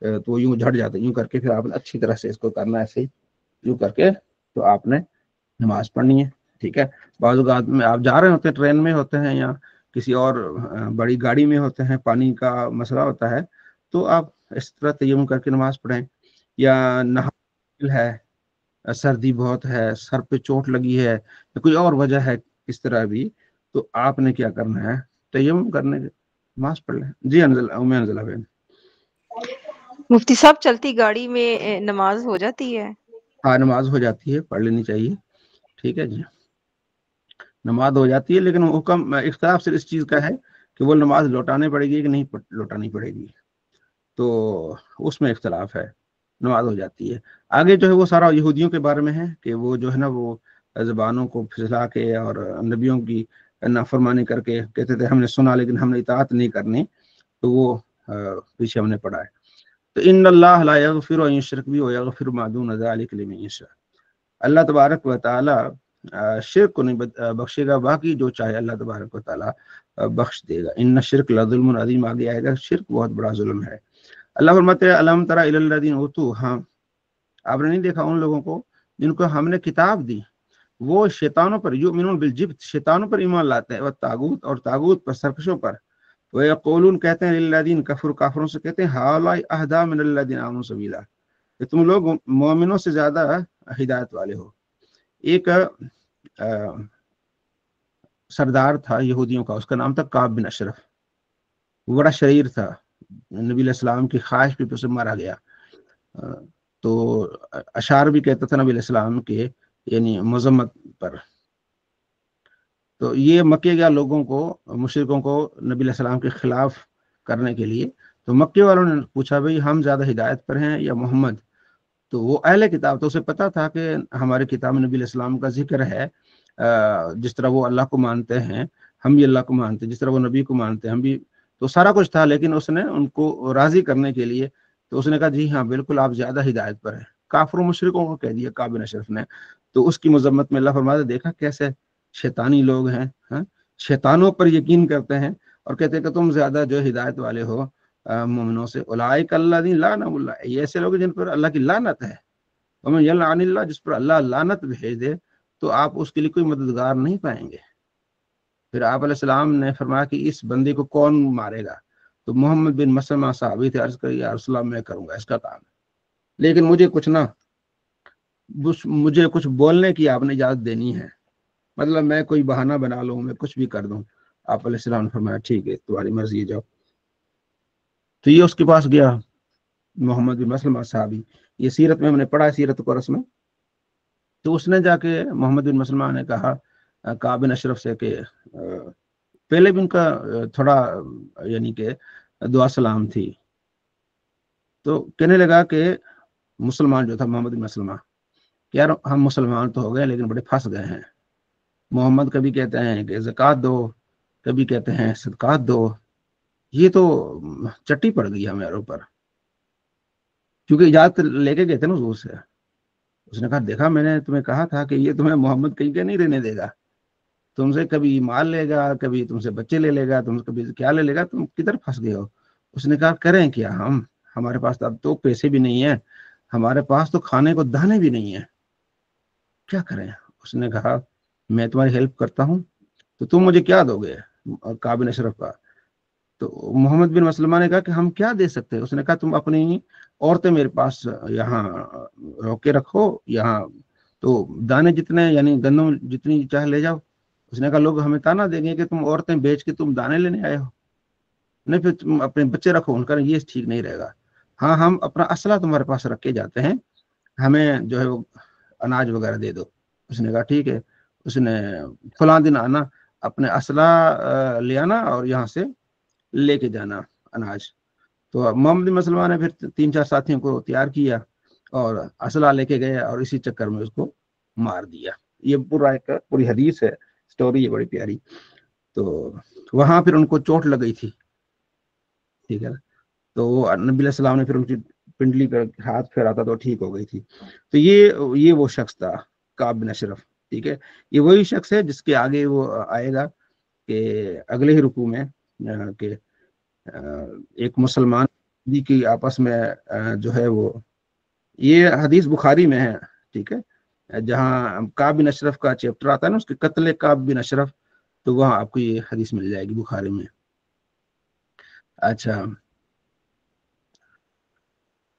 A: तो यूं झड़ जाते, यूं करके फिर आपने अच्छी तरह से इसको करना है, ऐसे ही यूं करके तो आपने नमाज पढ़नी है। ठीक है, बाज़ औक़ात में आप जा रहे होते हैं, ट्रेन में होते हैं या किसी और बड़ी गाड़ी में होते हैं, पानी का मसला होता है, तो आप इस तरह तयम्मुम करके नमाज पढ़ें। या नहा है, सर्दी बहुत है, सर पे चोट लगी है या कोई और वजह है इस तरह भी, तो आपने क्या करना है, तयम्मुम करने के नमाज पढ़ लें। जी अंजला बहन।
C: मुफ्ती साहब चलती गाड़ी में नमाज हो जाती है?
A: हाँ, नमाज हो जाती है, पढ़ लेनी चाहिए। ठीक है जी, नमाज हो जाती है, लेकिन हुक्म इख्तिलाफ सिर्फ इस चीज़ का है कि वो नमाज लौटाने पड़ेगी कि नहीं लौटानी पड़ेगी, तो उसमें इख्तिलाफ है। नमाज हो जाती है। आगे जो है वो सारा यहूदियों के बारे में है कि वो जो है ना वो ज़बानों को फिसला के और नबियों की नाफरमानी करके कहते थे हमने सुना लेकिन हमने इताअत नहीं करनी, तो वो पीछे हमने पढ़ा है। तो इन्नल्लाह ला यगफिरु अन युश्रक बिही व यगफिरु मा दून ज़ालिका लिमन यशा। अल्लाह तबारक व तआला शिर्क को नहीं बख्शेगा, बाकी जो चाहे अल्लाह तबारक व तआला बख्श देगा। इन्ना शिर्क लज़ुल्मुन अज़ीम, आगे आएगा, शिर्क बहुत बड़ा जुल्म है। अल्लाह फरमाते हैं अलम तरा इलल लज़ीना ऊतू, हाँ आपने नहीं देखा उन लोगों को जिनको हमने किताब दी, वो शैतानों पर युमिनून बिल जिब्त, शैतानों पर ईमान लाते हैं, व तागूत, और तागूत पर, सरकशों पर। व यक़ूलून, कहते हैं लिल्लज़ीना कफ़रू, काफिरों से कहते हैं हाउलाई अहदा मिनल लज़ीना आमनू सबीला, कि तुम लोग मोमिनों से ज्यादा हिदायत वाले हो। एक सरदार था यहूदियों का, उसका नाम था काब बिन अशरफ, वो बड़ा शरीर था, नबी अलैहिस्सलाम की ख्वाहिश पे उसे मारा गया। तो अशार भी कहता था नबी अलैहिस्सलाम के यानी मजम्मत पर। तो ये मक्के के लोगों को, मुशरिकों को नबी अलैहिस्सलाम के खिलाफ करने के लिए, तो मक्के वालों ने पूछा भाई हम ज्यादा हिदायत पर हैं या मोहम्मद? तो वो अहले किताब, तो उसे पता था कि हमारे किताब में नबी अलैहिस्सलाम का जिक्र है, जिस तरह वो अल्लाह को मानते हैं हम भी अल्लाह को मानते हैं, जिस तरह वो नबी को मानते हैं हम भी, तो सारा कुछ था। लेकिन उसने उनको राजी करने के लिए तो उसने कहा जी हाँ बिल्कुल आप ज्यादा हिदायत पर हैं। काफिर मुशरिकों को कह दिया काब बिन अशरफ ने। तो उसकी मजम्मत में अल्लाह फरमाता, देखा कैसे शैतानी लोग हैं, हाँ? शैतानों पर यकीन करते हैं और कहते हैं कि तुम ज्यादा जो हिदायत वाले हो मोमिनों से। उलाइक अल्लज़ीना लानहुल्लाह, ये ऐसे लोग जिन पर अल्लाह की लानत है। वमन यलअनिल्लाह, जिस पर अल्लाह लानत भेज दे तो आप उसके लिए कोई मददगार नहीं पाएंगे। फिर आप अलैहिस्सलाम ने फरमाया कि इस बंदे को कौन मारेगा? तो मोहम्मद बिन मसलमा साहबी थे, अर्ज करिए या रसूल अल्लाह मैं करूंगा इसका काम, लेकिन मुझे कुछ बोलने की आपने इजाजत देनी है, मतलब मैं कोई बहाना बना लूं, मैं कुछ भी कर दूं। आप अलैहिस्सलाम ने फरमाया ठीक है तुम्हारी मर्जी, जाओ। तो ये उसके पास गया, मोहम्मद बिन मसलमा साहबी, ये सीरत में हमने पढ़ा है, सीरत को रस्म में। तो उसने जाके मोहम्मद बिन मसलमा ने कहा काब बिन अशरफ से कि पहले भी उनका थोड़ा यानी कि दुआ सलाम थी, तो कहने लगा कि मुसलमान जो था मोहम्मद बिन मसलमा, यार हम मुसलमान तो हो गए लेकिन बड़े फंस गए हैं। मोहम्मद कभी कहते हैं कि ज़कात दो, कभी कहते हैं सदकात दो, ये तो चट्टी पड़ गई हमारे ऊपर, क्योंकि इजाजत लेके गए थे ना हुजूर से। उसने कहा देखा मैंने तुम्हें कहा था कि ये तुम्हें मोहम्मद कहीं के नहीं रहने देगा, तुमसे कभी माल लेगा, कभी तुमसे बच्चे ले लेगा, तुमसे कभी क्या ले लेगा, तुम किधर फंस गए हो। उसने कहा करें क्या हम, हमारे पास तो अब तो पैसे भी नहीं है, हमारे पास तो खाने को दाने भी नहीं है, क्या करें। उसने कहा मैं तुम्हारी हेल्प करता हूँ, तो तुम मुझे क्या दोगे? काब बिन अशरफ का। तो मोहम्मद बिन मसलमा ने कहा कि हम क्या दे सकते हैं। उसने कहा तुम अपनी औरतें मेरे पास यहाँ रोके रखो, यहाँ तो दाने जितने यानी गंदम जितनी चाहे ले जाओ। उसने कहा लोग हमें ताना देंगे कि तुम औरतें बेच के तुम दाने लेने आए हो, नहीं फिर तुम अपने बच्चे रखो। उनका ये ठीक नहीं रहेगा। हाँ हम अपना असला तुम्हारे पास रख के जाते हैं, हमें जो है वो अनाज वगैरह दे दो। उसने कहा ठीक है। उसने फलां दिन आना, अपने असला ले आना और यहाँ से लेके जाना अनाज। तो मोहम्मद बिन मसलमा ने फिर 3-4 साथियों को तैयार किया और असला लेके गए और इसी चक्कर में उसको मार दिया। ये पूरा एक पूरी हदीस है, स्टोरी है बड़ी प्यारी। तो वहां फिर उनको चोट लग गई थी, ठीक है ना। तो वो नबी सलाम ने फिर उनकी पिंडली पर हाथ फेरा था तो ठीक हो गई थी। तो ये वो शख्स था काब बिन अशरफ। ٹھیک ہے، یہ وہی شخص ہے جس کے آگے وہ آئے گا کہ اگلے ہی رکوع میں کہ ایک مسلمان کی آپس میں جو ہے وہ، یہ حدیث بخاری میں ہے، ٹھیک ہے، جہاں کعب بن اشرف کا چیپٹر آتا ہے نا، اس کے قتل کعب بن اشرف، تو وہاں آپ کو یہ حدیث مل جائے گی بخاری میں۔ اچھا،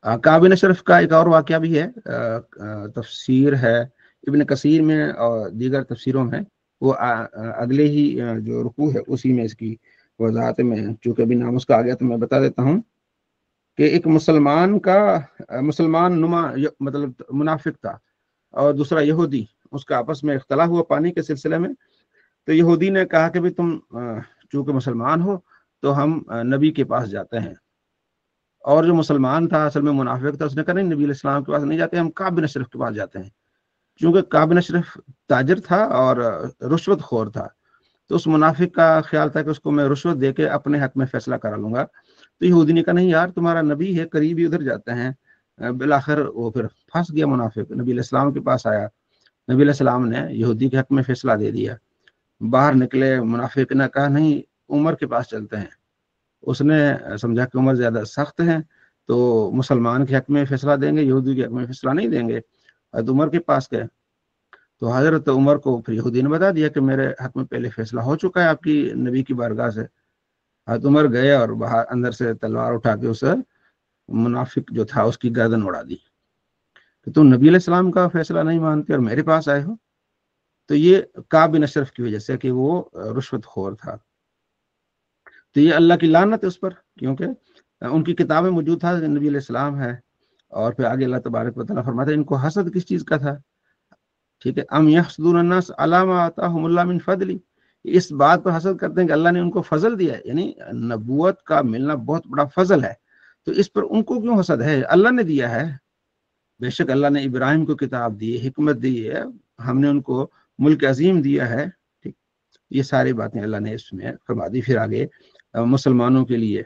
A: کعب بن اشرف کا ایک اور واقعہ بھی ہے، تفسیر ہے ابن کثیر میں اور دیگر تفسیروں میں، وہ اگلے ہی جو رکوع ہے اسی میں اس کی وضاحت میں، چونکہ ابھی نام اس کا آ گیا تو میں بتا دیتا ہوں کہ ایک مسلمان نما مطلب منافق تھا اور دوسرا یہودی، اس کا آپس میں اختلاف ہوا پانی کے سلسلے میں، تو یہودی نے کہا کہ بھی تم چونکہ مسلمان ہو تو ہم نبی کے پاس جاتے ہیں، اور جو مسلمان تھا اصل میں منافق تھا، اس نے کہا نہیں، نبی علیہ السلام کے پاس نہیں جاتے، ہم کعب بن اشرف کے پاس جاتے ہیں، کیونکہ کعب بن اشرف تاجر تھا اور رشوت خور تھا، تو اس منافق کا خیال تھا کہ اس کو میں رشوت دے کے اپنے حق میں فیصلہ کرا لوں گا، تو یہودی نے کہا نہیں یار، تمہارا نبی ہے، قریبی ادھر جاتے ہیں، بالآخر وہ پھر پھنس گیا منافق، نبی علیہ السلام کے پاس آیا، نبی علیہ السلام نے یہودی کے حق میں فیصلہ دے دیا، باہر نکلے، منافق نے کہا نہیں، عمر کے پاس چلتے ہیں، اس نے سمجھا کہ عمر زیادہ سخت ہیں تو مسلمان کے حق میں فیصلہ دیں گے، یہودی کے حق میں فیصلہ نہیں دیں گے، حضرت عمر کے پاس گئے تو حضرت عمر کو پھر یہودی نے بتا دیا کہ میرے حق میں پہلے فیصلہ ہو چکا ہے آپ کی نبی کی بارگاہ سے، حضرت عمر گئے اور باہر اندر سے تلوار اٹھا کے اسے منافق جو تھا اس کی گردن اڑا دی کہ تم نبی علیہ السلام کا فیصلہ نہیں مانتے اور میرے پاس آئے ہو، تو یہ کعب بن اشرف کی وجہ سے کہ وہ رشوت خور تھا، تو یہ اللہ کی لعنت ہے اس پر، کیونکہ ان کی کتابیں موجود تھا کہ نبی علیہ السلام ہے، اور پھر آگے اللہ تبارک و تعالیٰ فرماتا ہے ان کو حسد کس چیز کا تھا، ٹھیک ہے، ام یحسدون الناس علی ما آتاہم اللہ من فضل، اس بات پر حسد کرتے ہیں کہ اللہ نے ان کو فضل دیا ہے، یعنی نبوت کا ملنا بہت بڑا فضل ہے، تو اس پر ان کو کیوں حسد ہے، اللہ نے دیا ہے، بے شک اللہ نے ابراہیم کو کتاب دی، حکمت دی ہے، ہم نے ان کو ملک عظیم دیا ہے، ٹھیک، یہ ساری باتیں اللہ نے اس میں فرما دی۔ پھر آگے مسلمانوں کے لیے،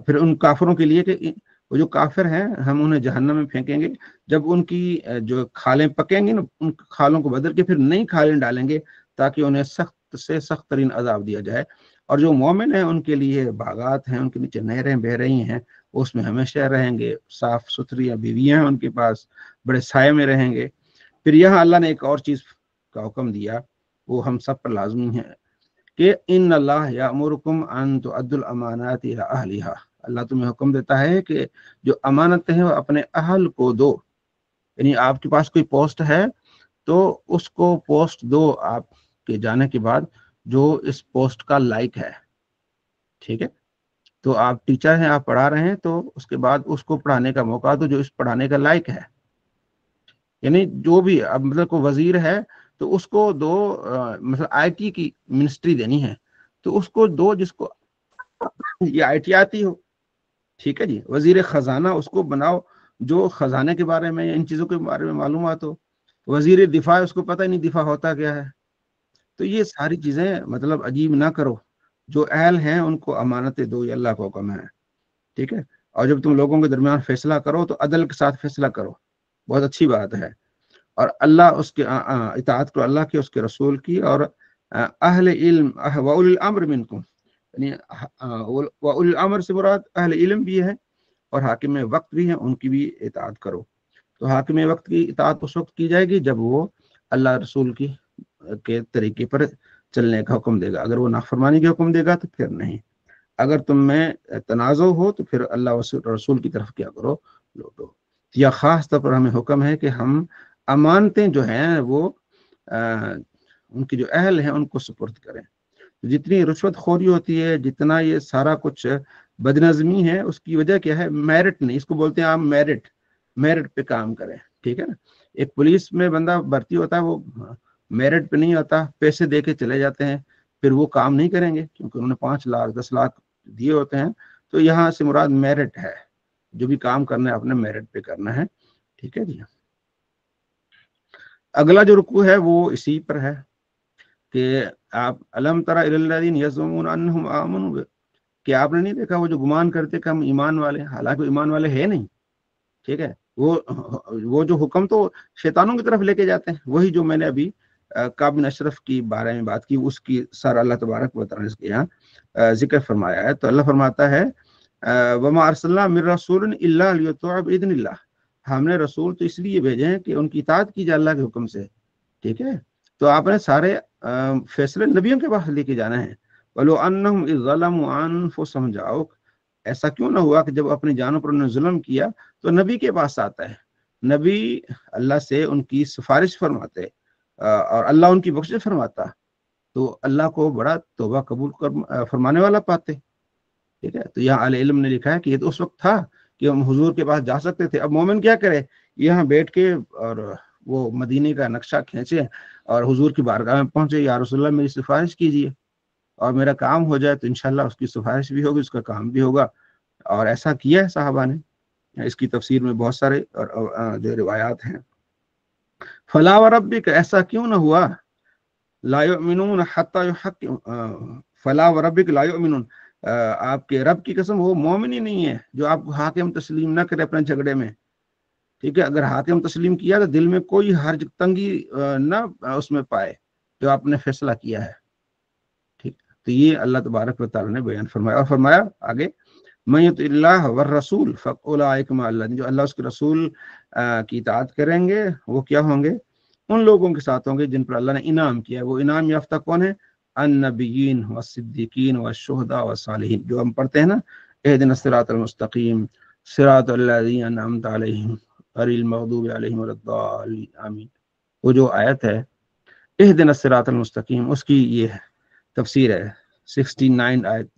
A: پھر ان کافروں کے لیے کہ وہ جو کافر ہیں ہم انہیں جہنم میں پھینکیں گے، جب ان کی جو کھالیں پکیں گی نا، ان کھالوں کو بدل کے پھر نئی کھالیں ڈالیں گے تاکہ انہیں سخت سے سخت ترین عذاب دیا جائے، اور جو مومن ہیں ان کے لیے باغات ہیں، ان کے نیچے نہریں بہ رہی ہیں، اس میں ہمیشہ رہیں گے، صاف ستھری بیویاں ہیں ان کے پاس، بڑے سائے میں رہیں گے۔ پھر یہاں اللہ نے ایک اور چیز کا حکم دیا، وہ ہم سب پر لازمی ہے کہ ان اللہ یامرکم ان تؤدوا الامانات الی اہلھا، اللہ تمہیں حکم دیتا ہے کہ جو امانتیں ہیں وہ اپنے اہل کو دو، یعنی آپ کے پاس کوئی پوسٹ ہے تو اس کو پوسٹ دو آپ کے جانے کے بعد جو اس پوسٹ کا لائق ہے، ٹھیک ہے، تو آپ ٹیچر ہیں، آپ پڑھا رہے ہیں تو اس کے بعد اس کو پڑھانے کا موقع دو جو اس پڑھانے کا لائق ہے، یعنی جو بھی اب مطلب کوئی وزیر ہے تو اس کو دو، مثلا آئی ٹی کی منسٹری دینی ہے تو اس کو دو جس کو یہ آئی ٹی آتی ہو، ٹھیک ہے جی، وزیر خزانہ اس کو بناؤ جو خزانے کے بارے میں ان چیزوں کے بارے میں معلومات ہو، وزیر دفاع اس کو پتہ ہی نہیں دفاع ہوتا کیا ہے، تو یہ ساری چیزیں مطلب عجیب نہ کرو، جو اہل ہیں ان کو امانتیں دو، یہ اللہ کا حکم ہے، ٹھیک ہے، اور جب تم لوگوں کے درمیان فیصلہ کرو تو عدل کے ساتھ فیصلہ کرو، بہت اچھی بات ہے، اور اللہ اس کے اطاعت کرو، اللہ کی، اس کے رسول کی، اور اہل علم واولی الامر منکم، یعنی واولی الامر سے مراد اہل علم بھی ہے اور حاکم وقت بھی ہیں، ان کی بھی اطاعت کرو، تو حاکم وقت کی اطاعت اس وقت کی جائے گی جب وہ اللہ رسول کی کے طریقے پر چلنے کا حکم دے گا، اگر وہ نافرمانی کا حکم دے گا تو پھر نہیں، اگر تم میں تنازع ہو تو پھر اللہ رسول کی طرف کیا کرو، لوٹو، یا خاص طور پر ہمیں حکم ہے کہ ہم امانتیں جو ہیں وہ ان کی جو اہل ہیں ان کو سپرد کریں، جتنی رشوت خوری ہوتی ہے، جتنا یہ سارا کچھ بدنظمی ہے، اس کی وجہ کیا ہے، میرٹ نہیں، اس کو بولتے ہیں آپ میرٹ پہ کام کریں، ٹھیک ہے نا، ایک پولیس میں بندہ بھرتی ہوتا ہے وہ میرٹ پہ نہیں ہوتا، پیسے دے کے چلے جاتے ہیں، پھر وہ کام نہیں کریں گے کیونکہ انہوں نے 5 لاکھ 10 لاکھ دیے ہوتے ہیں، تو یہاں سے مراد میرٹ ہے، جو بھی کام کرنا ہے اپنے میرٹ پہ کرنا ہے، ٹھیک ہے جی۔ اگلا جو رکوع ہے وہ اسی پر ہے کہ آپ الم تر الی الذین یزعمون انہم آمنوا، کہ آپ نے نہیں دیکھا وہ جو گمان کرتے کہ ہم ایمان والے ہیں، حالانکہ ایمان والے ہے نہیں، ٹھیک ہے، وہ جو حکم تو شیطانوں کی طرف لے کے جاتے ہیں، وہی جو میں نے ابھی کعب بن اشرف کی بارے میں بات کی، اس کی سارا اللہ تبارک و تعالیٰ کے یہاں ذکر فرمایا ہے۔ تو اللہ فرماتا ہے وما ارسلنا من رسول الا لیطاع باذن اللہ، ہم نے رسول تو اس لیے بھیجے ہیں کہ ان کی اطاعت کی جائے اللہ کے حکم سے، ٹھیک ہے۔ تو آپ نے سارے فیصلے نبیوں کے پاس لے کے جانا ہے۔ وَلَوْ أَنَّهُمْ إِذْ ظَلَمُوا أَنفُسَهُمْ جَاءُوكَ، ایسا کیوں نہ ہوا کہ جب اپنی جانوں پر انہوں نے ظلم کیا تو نبی کے پاس آتا ہے، نبی اللہ سے ان کی سفارش فرماتے اور اللہ ان کی بخشش فرماتا، تو اللہ کو بڑا توبہ قبول فرمانے والا پاتے، ٹھیک ہے۔ تو یہاں اہل علم نے لکھا ہے کہ یہ تو اس وقت تھا کہ ہم حضور کے پاس جا سکتے تھے، اب مومن کیا کرے، یہاں بیٹھ کے اور وہ مدینے کا نقشہ کھینچے اور حضور کی بارگاہ میں پہنچے، یا رسول اللہ میری سفارش کیجیے اور میرا کام ہو جائے، تو انشاءاللہ اس کی سفارش بھی ہوگی، اس کا کام بھی ہوگا، اور ایسا کیا ہے صحابہ نے۔ اس کی تفسیر میں بہت سارے جو روایات ہیں۔ فلا وربک، ایسا کیوں نہ ہوا، لا یؤمنون حتی فلا وربک لا یؤمنون، آپ کے رب کی قسم وہ مومن ہی نہیں ہے جو آپ حاکم تسلیم نہ کرے اپنے جھگڑے میں، ٹھیک ہے۔ اگر حاکم تسلیم کیا تو دل میں کوئی حرج تنگی نہ اس میں پائے جو آپ نے فیصلہ کیا ہے، ٹھیک۔ تو یہ اللہ تبارک و تعالی نے بیان فرمایا، اور فرمایا آگے من یطع اللہ والرسول فاولئک مع الذین، جو اللہ اس کے رسول کی اطاعت کریں گے وہ کیا ہوں گے، ان لوگوں کے ساتھ ہوں گے جن پر اللہ نے انعام کیا ہے۔ وہ انعام یافتہ کون ہے، النبیین والصدیقین والشہداء والصالحین، جو ہم پڑھتے ہیں نا اہدنا الصراط المستقیم صراط الذین انعمت علیہم غیر المغضوب علیہم ولا الضالین آمین، وہ جو آیت ہے اہدنا الصراط المستقیم، اس کی یہ تفسیر ہے 69 آیت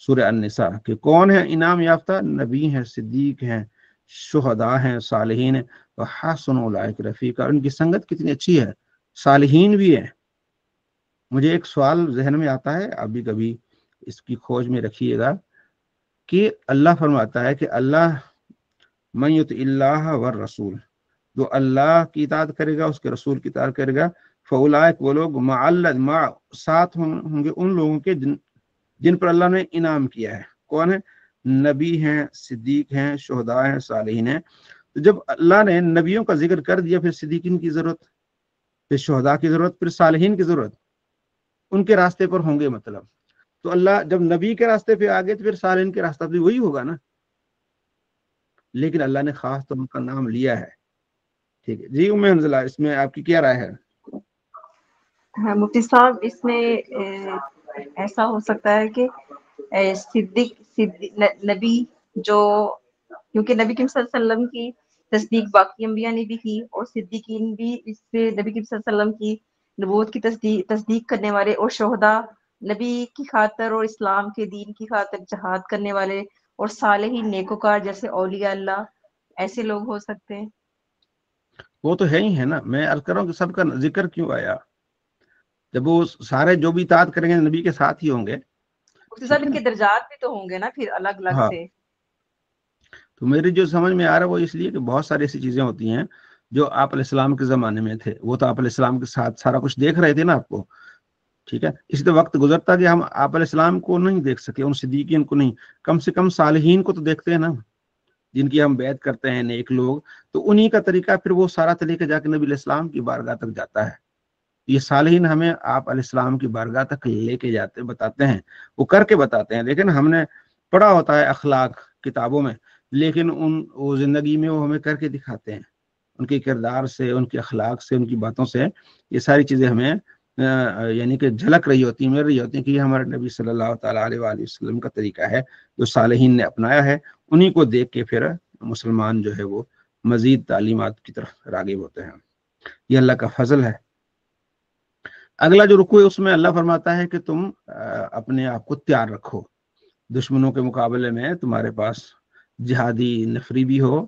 A: سورہ النساء کہ کون ہے انعام یافتہ، نبی ہیں، صدیق ہیں، شہداء ہیں، صالحین ہیں، وحسن اولئک رفیقا، ان کی سنگت کتنی اچھی ہے، صالحین بھی ہیں۔ مجھے ایک سوال ذہن میں آتا ہے، آپ بھی کبھی اس کی کھوج میں رکھیے گا، کہ اللہ فرماتا ہے کہ اللہ من یطع اللہ والرسول، جو اللہ کی اطاعت کرے گا، اس کے رسول کی اطاعت کرے گا، فاولئک، وہ لوگ مع ساتھ ہوں گے ان لوگوں کے جن پر اللہ نے انعام کیا ہے، کون ہے، نبی ہیں، صدیق ہیں، شہداء ہیں، صالحین ہیں۔ تو جب اللہ نے نبیوں کا ذکر کر دیا، پھر صدیقین کی ضرورت، پھر شہداء کی ضرورت، پھر صالحین کی ضرورت، ان کے راستے پر ہوں گے مطلب۔ تو اللہ جب نبی کے راستے پہ آگے تو پھر صالحین کے راستہ بھی وہی ہوگا نا، لیکن اللہ نے خاص طور کا نام لیا ہے، ٹھیک ہے جی۔ حنزلہ، اس میں آپ کی کیا رائے ہے؟
C: ہاں مفتی صاحب، اس میں ایسا ہو سکتا ہے کہ نبی جو، کیونکہ نبی کریم صلی اللہ علیہ وسلم کی تصدیق باقی انبیاء نے بھی کی، اور صدیقین بھی اس سے نبی کریم صلی اللہ علیہ وسلم کی نبوت کی تصدیق کرنے والے، اور شہداء نبی کی خاطر اور اسلام کے دین کی خاطر جہاد کرنے والے، اور صالحین نیکوکار جیسے اولیاء اللہ، ایسے لوگ ہو سکتے ہیں۔
A: وہ تو ہے ہی ہے نا، میں عرض کر رہا ہوں کہ سب کا ذکر کیوں آیا، جب وہ سارے جو بھی اطاعت کریں گے نبی کے ساتھ ہی ہوں گے،
C: مفتی صاحب ان کے درجات بھی تو ہوں گے نا پھر الگ الگ
A: ہاں۔
C: سے۔
A: تو میری جو سمجھ میں آ رہا ہے وہ اس لیے کہ بہت ساری ایسی چیزیں ہوتی ہیں جو آپ علیہ السلام کے زمانے میں تھے، وہ تو آپ علیہ السلام کے ساتھ سارا کچھ دیکھ رہے تھے نا آپ کو، ٹھیک ہے۔ اس لیے وقت گزرتا کہ ہم آپ علیہ السلام کو نہیں دیکھ سکے، ان صدیقین کو نہیں، کم سے کم صالحین کو تو دیکھتے ہیں نا، جن کی ہم بیعت کرتے ہیں نیک لوگ، تو انہی کا طریقہ پھر وہ سارا طریقہ جا کے نبی علیہ السلام کی بارگاہ تک جاتا ہے۔ یہ صالحین ہمیں آپ علیہ السلام کی بارگاہ تک لے کے جاتے بتاتے ہیں، وہ کر کے بتاتے ہیں، لیکن ہم نے پڑھا ہوتا ہے اخلاق کتابوں میں، لیکن وہ زندگی میں وہ ہمیں کر کے دکھاتے ہیں، ان کے کردار سے، ان کے اخلاق سے، ان کی باتوں سے یہ ساری چیزیں ہمیں یعنی کہ جھلک رہی ہوتی ہیں، مل رہی ہوتی ہیں کہ یہ ہمارے نبی صلی اللہ تعالیٰ علیہ وآلہ وسلم کا طریقہ ہے جو صالحین نے اپنایا ہے، انہی کو دیکھ کے پھر مسلمان جو ہے وہ مزید تعلیمات کی طرف راغب ہوتے ہیں۔ یہ اللہ کا فضل ہے۔ اگلا جو رکوع ہے اس میں اللہ فرماتا ہے کہ تم اپنے آپ کو تیار رکھو، دشمنوں کے مقابلے میں تمہارے پاس جہادی نفری بھی ہو،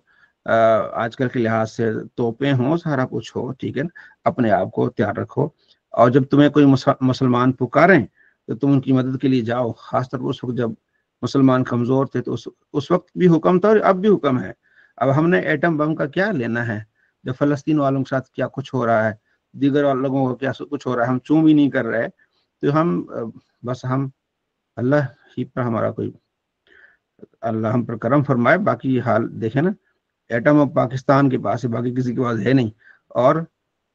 A: آج کل کے لحاظ سے توپیں ہوں، سارا کچھ ہو، ٹھیک ہے، اپنے آپ کو تیار رکھو، اور جب تمہیں کوئی مسلمان پکاریں تو تم ان کی مدد کے لیے جاؤ، خاص طور پر اس وقت جب مسلمان کمزور تھے، تو اس وقت بھی حکم تھا اور اب بھی حکم ہے۔ اب ہم نے ایٹم بم کا کیا لینا ہے جب فلسطین والوں کے ساتھ کیا کچھ ہو رہا ہے، دیگر لوگوں کو کیا کچھ ہو رہا ہے، ہم چوں بھی نہیں کر رہے، تو ہم بس ہم اللہ ہی پر ہمارا کوئی، اللہ ہم پر کرم فرمائے، باقی یہ حال دیکھیں نا एटम अब पाकिस्तान के पास है, बाकी किसी के पास है नहीं। और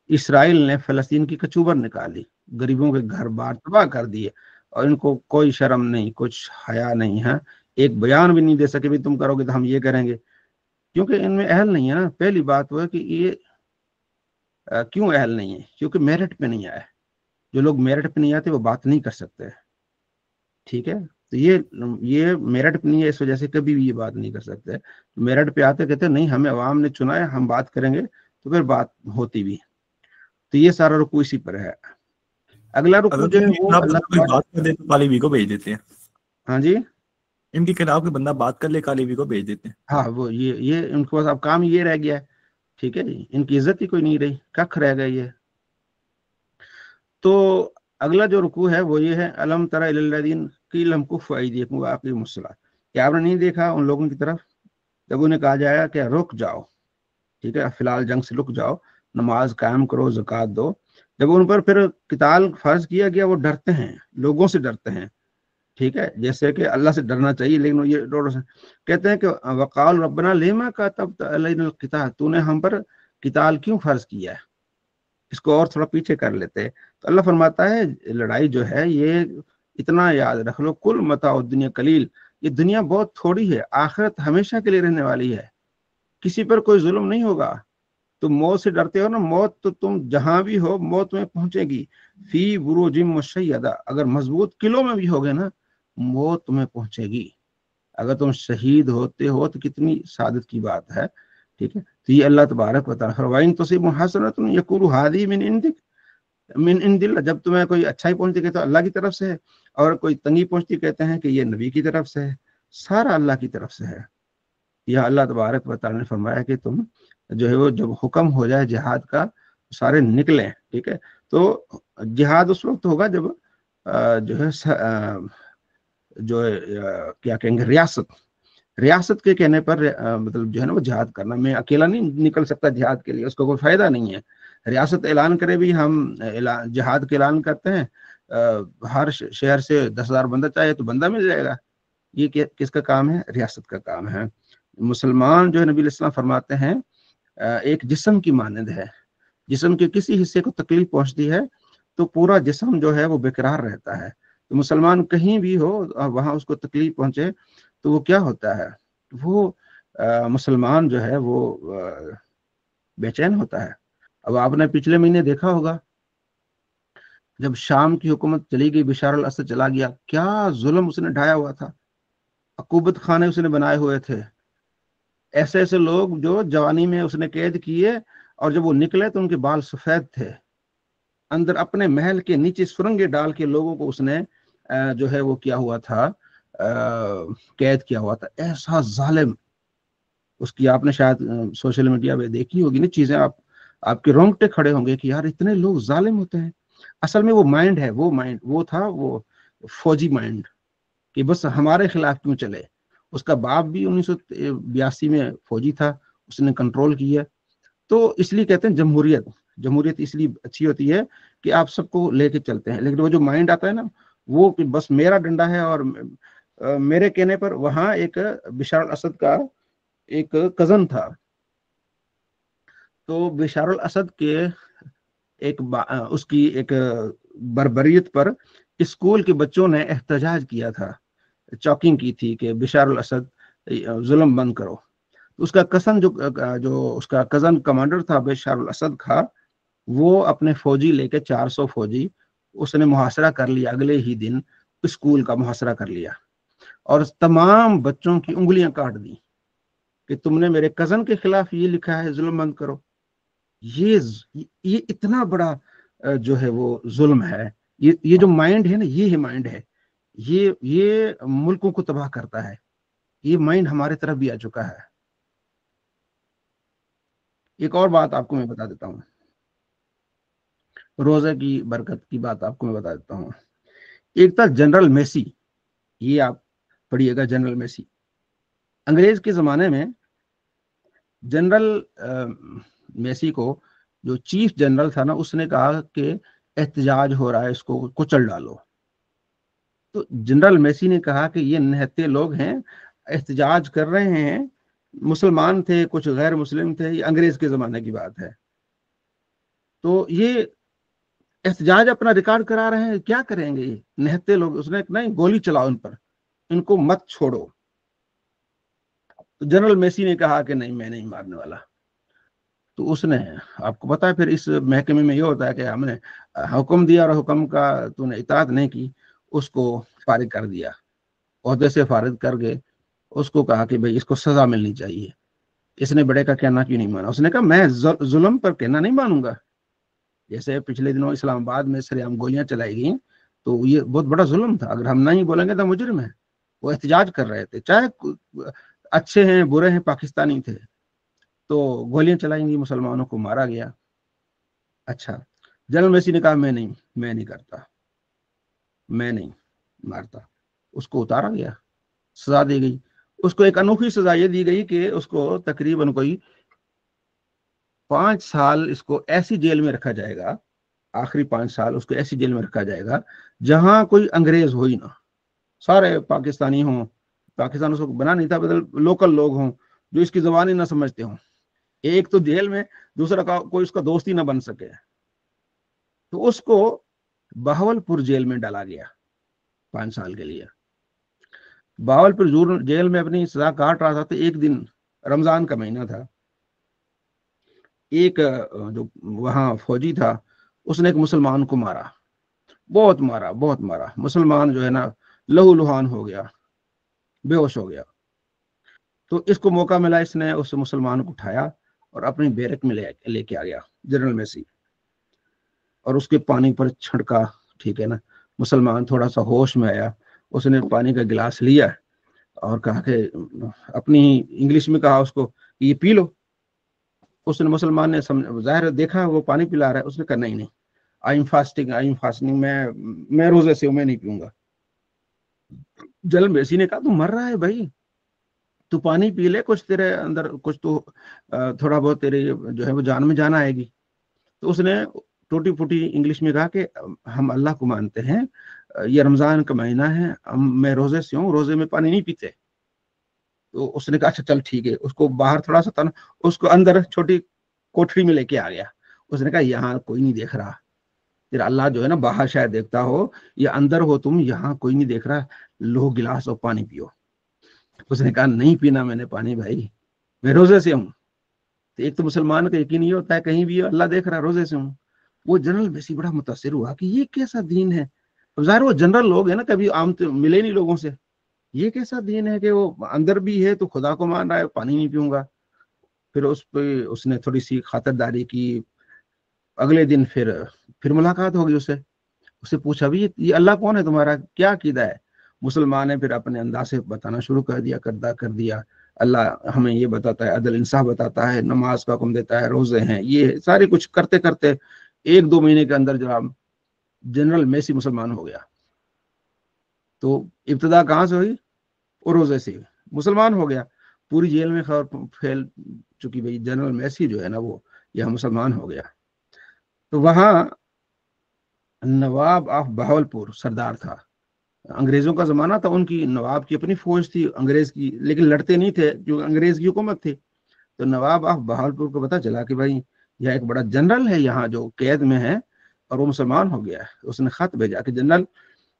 A: इसराइल ने फलस्तीन की कचूबर निकाली, गरीबों के घर बार तबाह कर दिए, और इनको कोई शर्म नहीं, कुछ हया नहीं है, एक बयान भी नहीं दे सके भी तुम करोगे तो हम ये करेंगे, क्योंकि इनमें अहल नहीं है ना। पहली बात वो है कि ये क्यों अहल नहीं है, क्योंकि मेरिट पे नहीं आए। जो लोग मेरिट पे नहीं आते वो बात नहीं कर सकते, ठीक है। तो ये मेरिट पे नहीं है, इस वजह से कभी भी ये बात नहीं कर सकते। मेरिट पे आते कहते नहीं हमें अवाम ने चुना है, हम बात करेंगे, तो फिर बात होती भी। तो ये सारा रुकू इसी पर है। अगला रुकू जो है वो अल्लाह
E: कोई बात कर दे तो काली भी को भेज देते हैं।
A: हाँ जी,
E: इनके खिलाफ कोई बंदा बात कर ले काली भी को भेज देते हैं।
A: हाँ वो ये उनके पास अब काम ये रह गया है, ठीक है जी, इनकी इज्जत ही कोई नहीं रही, कख रह गई है। तो अगला जो रुकू है वो ये है, अलम तरा इल्लल्लज़ीन क़ील कुफ़्फ़ू अयदीकुम व अक़ीमुस्सलात। क्या आपने नहीं देखा उन लोगों की तरफ जब उन्हें कहा जाएगा कि रुक जाओ, ठीक है, फिलहाल जंग से रुक जाओ, नमाज कायम करो, ज़कात दो। जब उन पर फिर किताल फर्ज किया गया, वो डरते हैं, लोगों से डरते हैं, ठीक है, जैसे कि अल्लाह से डरना चाहिए, लेकिन ये कहते हैं कि वक़ाल रब्बना लिमा कतबत अलैना अल-क़िताल, तूने हम पर किताल क्यों फर्ज किया है। इसको और थोड़ा पीछे कर लेते हैं तो अल्लाह फरमाता है लड़ाई जो है ये इतना याद रख लो, कुल मताउ दुनिया कलील, ये दुनिया बहुत थोड़ी है, आखिरत हमेशा के लिए रहने वाली है, किसी पर कोई जुल्म नहीं होगा। तुम मौत से डरते हो ना, मौत तो तुम जहां भी हो मौत तुम्हें पहुंचेगी, फी बुरूजिम मुशय्यदा, अगर मजबूत किलों में भी होगे ना मौत तुम्हें पहुंचेगी। अगर तुम शहीद होते हो तो कितनी सादत की बात है, ठीक है। तो ये अल्लाह तबारक व तआला फरमाइन तुसीबु हसनतुन यकुलु हादी मिन इंदिल्लाह, जब तुम्हें कोई अच्छाई पहुंचती कहते तो अल्लाह की तरफ से है, और कोई तंगी पहुंचती कहते हैं कि ये नबी की तरफ से है, सारा अल्लाह की तरफ से है। यह अल्लाह तबारक व तआला ने फरमाया कि तुम जो है वो जब हुक्म हो जाए जिहाद का सारे निकलें, ठीक है। तो जिहाद उस वक्त होगा जब जो है जो है क्या कहेंगे रियासत के कहने पर मतलब जो है ना वो जिहाद करना, मैं अकेला नहीं निकल सकता जिहाद के लिए, उसको कोई फायदा नहीं है। रियासत ऐलान करे भी हम जिहाद के ऐलान करते हैं, हर शहर से 10,000 बंदा चाहिए तो बंदा मिल जाएगा, ये किसका काम है, रियासत का काम है। मुसलमान जो है नबी इस्लाम फरमाते हैं एक जिस्म की मानंद है, जिस्म के किसी हिस्से को तकलीफ पहुंचती है तो पूरा जिस्म जो है वो बेकरार रहता है। तो मुसलमान कहीं भी हो वहां उसको तकलीफ पहुंचे तो वो क्या होता है, वो मुसलमान जो है वो बेचैन होता है। अब आपने पिछले महीने देखा होगा जब शाम की हुकूमत चली गई, बशार अल असद चला गया, क्या जुल्म उसने ढाया हुआ था, अकूबत खाने उसने बनाए हुए थे, ऐसे ऐसे लोग जो जवानी में उसने कैद किए, और जब वो निकले तो उनके बाल सफेद थे। अंदर अपने महल के नीचे सुरंगें डाल के लोगों को उसने जो है वो किया हुआ था, कैद किया हुआ था। ऐसा जालिम, उसकी आपने शायद सोशल मीडिया पे देखी होगी ना चीजें, आपके रोंगटे खड़े होंगे कि यार इतने लोग जालिम होते हैं। असल में वो माइंड है, वो था वो फौजी माइंड कि बस हमारे खिलाफ क्यों चले। उसका बाप भी 1982 में फौजी था, उसने कंट्रोल किया। तो इसलिए कहते हैं जमहूरियत इसलिए अच्छी होती है कि आप सबको लेके चलते हैं, लेकिन वो जो माइंड आता है ना वो कि बस मेरा डंडा है और मेरे कहने पर। वहां एक बशार असद का एक कजन था, तो बशार असद के उसकी एक बर्बरियत पर स्कूल के बच्चों ने एहतजाज किया था, चॉकिंग की थी कि बशार असद जुल्म बंद करो। उसका कसन जो उसका कजन कमांडर था बशार असद का, वो अपने फौजी लेके 400 फौजी उसने मुहासरा कर लिया, अगले ही दिन स्कूल का मुहासरा कर लिया और तमाम बच्चों की उंगलियां काट दी कि तुमने मेरे कजन के खिलाफ ये लिखा है जुल्म बंद करो। ये इतना बड़ा जो है वो जुल्म है। ये जो माइंड है ना, ये माइंड है, ये मुल्कों को तबाह करता है। ये माइंड हमारे तरफ भी आ चुका है। एक और बात आपको मैं बता देता हूँ, रोजे की बरकत की बात आपको मैं बता देता हूँ। एक था जनरल मेसी, ये आप पढ़िएगा, जनरल मेसी। अंग्रेज के जमाने में जनरल मेसी को जो चीफ जनरल था ना, उसने कहा कि एहतजाज हो रहा है, इसको कुचल डालो। तो जनरल मेसी ने कहा कि ये निहत्थे लोग हैं, एहतजाज कर रहे हैं, मुसलमान थे, कुछ गैर मुस्लिम थे, ये अंग्रेज के ज़माने की बात है। तो ये एहतजाज अपना रिकॉर्ड करा रहे हैं, क्या करेंगे ये निहत्ते लोग। उसने नहीं, गोली चलाओ इन पर, इनको मत छोड़ो। तो जनरल मेसी ने कहा कि नहीं, मैं नहीं मारने वाला। तो उसने, आपको पता है फिर इस महकमे में ये होता है कि हमने हुक्म दिया और हुक्म का तूने इताअत नहीं की, उसको फारिग कर दिया, ओहदे से फारिग करके उसको कहा कि भाई इसको सजा मिलनी चाहिए। इसने बड़े का कहना क्यों नहीं माना? उसने कहा मैं जुल्म पर कहना नहीं मानूंगा। जैसे पिछले दिनों इस्लामाबाद में सरेआम गोलियां चलाई गई, तो ये बहुत बड़ा जुल्म था, अगर हम नहीं बोलेंगे तो मुजरिम है। वो एहतजाज कर रहे थे, चाहे अच्छे हैं बुरे हैं, पाकिस्तानी थे। तो गोलियां चलाई गई, मुसलमानों को मारा गया। अच्छा, जनरल मेसी ने कहा मैं नहीं करता, मैं नहीं मारता। उसको उतारा गया, सजा दी गई। उसको एक अनोखी सजा ये दी गई कि उसको तकरीबन कोई 5 साल इसको ऐसी जेल में रखा जाएगा, आखिरी 5 साल उसको ऐसी जेल में रखा जाएगा जहां कोई अंग्रेज हो ही ना, सारे पाकिस्तानी हों। पाकिस्तान उसको बना नहीं था, बदल लोकल लोग हों जो इसकी जबान ही ना समझते हों। एक तो जेल में, दूसरा का कोई उसका दोस्त ही ना बन सके। तो उसको बहावलपुर जेल में डाला गया 5 साल के लिए। बहावलपुर जेल में अपनी सजा काट रहा था, तो एक दिन रमजान का महीना था, एक जो वहां फौजी था उसने एक मुसलमान को मारा, बहुत मारा, बहुत मारा। मुसलमान जो है ना लहू लुहान हो गया, बेहोश हो गया। तो इसको मौका मिला, इसने उस मुसलमान को उठाया और अपनी बैरक में लेके आ गया जनरल मेसी, और उसके पानी पर छिड़का। ठीक है ना, मुसलमान थोड़ा सा होश में आया, उसने पानी का गिलास लिया और कहा कि अपनी इंग्लिश में कहा उसको कि ये पी लो। उसने, मुसलमान ने जाहिर देखा वो पानी पिला रहा है, उसने कहा नहीं, आई एम फास्टिंग, मैं रोजे से हूं, मैं नहीं पीऊंगा। जनरल मेसी ने कहा तू मर रहा है भाई, तू पानी पी ले, कुछ तेरे अंदर कुछ तो थोड़ा बहुत तेरे जो है वो जान में जान आएगी। तो उसने टूटी फूटी इंग्लिश में कहा कि हम अल्लाह को मानते हैं, ये रमजान का महीना है, मैं रोजे से हूँ, रोजे में पानी नहीं पीते। तो उसने कहा अच्छा चल ठीक है। उसको बाहर थोड़ा सा था, उसको अंदर छोटी कोठरी में लेके आ गया। उसने कहा यहाँ कोई नहीं देख रहा, तेरा अल्लाह जो है ना बाहर शायद देखता हो, या अंदर हो तुम, यहाँ कोई नहीं देख रहा, लो गिलास और पानी पियो। उसने कहा नहीं पीना मैंने पानी भाई, मैं रोजे से हूँ। तो एक तो मुसलमान का यकीन ये होता है कहीं भी अल्लाह देख रहा है, रोजे से हूँ। वो जनरल मेसी बड़ा मुतासिर हुआ कि ये कैसा दीन है। अब जाहिर वो जनरल लोग है ना, कभी आम तो मिले नहीं लोगों से, ये कैसा दीन है कि वो अंदर भी है तो खुदा को मान रहा है, पानी नहीं पीऊंगा। फिर उस पे उसने थोड़ी सी खातिरदारी की। अगले दिन फिर मुलाकात होगी उससे। उससे पूछा भी ये अल्लाह कौन है तुम्हारा, क्या अकीदा है? मुसलमान ने फिर अपने अंदाज से बताना शुरू कर दिया। अल्लाह हमें ये बताता है, अदल इंसाफ बताता है, नमाज का हुक्म देता है, रोजे हैं, ये सारे कुछ करते करते 1-2 महीने के अंदर जनाब जनरल मेसी मुसलमान हो गया। तो इब्तदा कहाँ से हुई? और रोजे से मुसलमान हो गया। पूरी जेल में खबर फैल चुकी भाई जनरल मेसी जो है ना वो यह मुसलमान हो गया। तो वहां नवाब ऑफ बहावलपुर सरदार था, अंग्रेजों का जमाना था, उनकी नवाब की अपनी फौज थी अंग्रेज की, लेकिन लड़ते नहीं थे क्योंकि अंग्रेज की हुकूमत थी। तो नवाब ऑफ बहावलपुर को पता चला कि भाई यह एक बड़ा जनरल है यहाँ जो कैद में है और वो मुसलमान हो गया है। उसने खत भेजा कि जनरल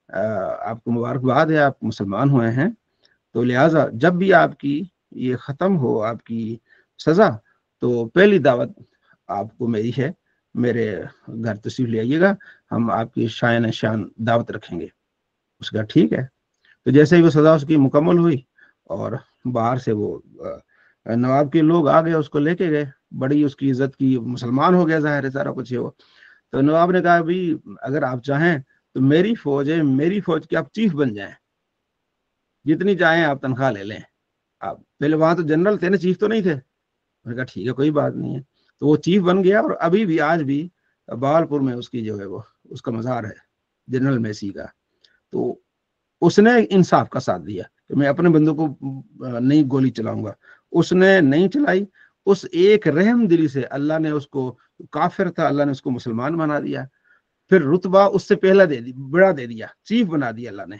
A: आपको मुबारकबाद है, आप मुसलमान हुए हैं, तो लिहाजा जब भी आपकी ये खत्म हो आपकी सजा, तो पहली दावत आपको मेरी है, मेरे घर तशरीफ ले आइएगा, हम आपकी शान दावत रखेंगे। उसका ठीक है। तो जैसे ही वो सजा उसकी मुकम्मल हुई और बाहर से वो नवाब के लोग आ गए, उसको लेके गए, बड़ी उसकी इज्जत की, मुसलमान हो गया, जाहिर है सारा कुछ है वो। तो नवाब ने कहा भाई अगर आप चाहें तो मेरी फौज है, मेरी फौज के आप चीफ बन जाएं, जितनी चाहें आप तनख्वाह ले लें। आप पहले वहां तो जनरल थे ना, चीफ तो नहीं थे। मैंने कहा ठीक है कोई बात नहीं है। तो वो चीफ बन गया और अभी भी आज भी बहावलपुर में उसकी जो है वो उसका मज़ार है जनरल मेसी का। तो उसने इंसाफ का साथ दिया कि मैं अपने बंदों को नहीं गोली चलाऊंगा, उसने नहीं चलाई। उस एक रहम दिली से अल्लाह ने उसको, काफिर था, अल्लाह ने उसको मुसलमान बना दिया। फिर रुतबा उससे पहला बड़ा दे दिया, चीफ बना दिया अल्लाह ने।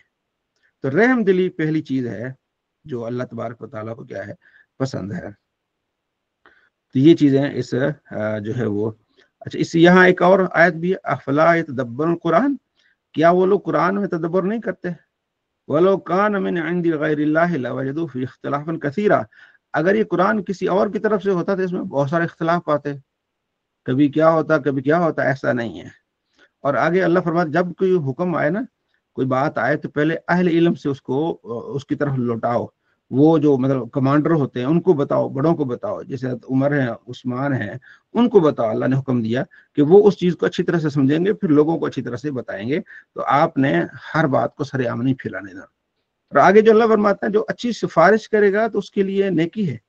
A: तो रहम दिली पहली चीज है जो अल्लाह तबारक व तआला को क्या है पसंद है। तो ये चीजें इस जो है वो, अच्छा इस यहाँ एक और आयत भी है, अफला यतदब्बरुल कुरान, क्या वो लोग कुरान में तदब्बर नहीं करते? वलो कान मिन इंदी गैरिल्लाहि लवजदू फी इख्तिलाफन कसीरा, अगर ये कुरान किसी और की तरफ से होता तो इसमें बहुत सारे इख्तिलाफ पाते, कभी क्या होता कभी क्या होता, ऐसा नहीं है। और आगे अल्लाह फरमाता जब कोई हुक्म आए ना, कोई बात आए तो पहले अहले इल्म से उसको उसकी तरफ लौटाओ, वो जो मतलब कमांडर होते हैं उनको बताओ, बड़ों को बताओ, जैसे उमर है उस्मान है, उनको बताओ। अल्लाह ने हुक्म दिया कि वो उस चीज को अच्छी तरह से समझेंगे, फिर लोगों को अच्छी तरह से बताएंगे। तो आपने हर बात को सरेआम नहीं फैलाने देना। और आगे जो अल्लाह फरमाता है जो अच्छी सिफारिश करेगा तो उसके लिए नेकी है,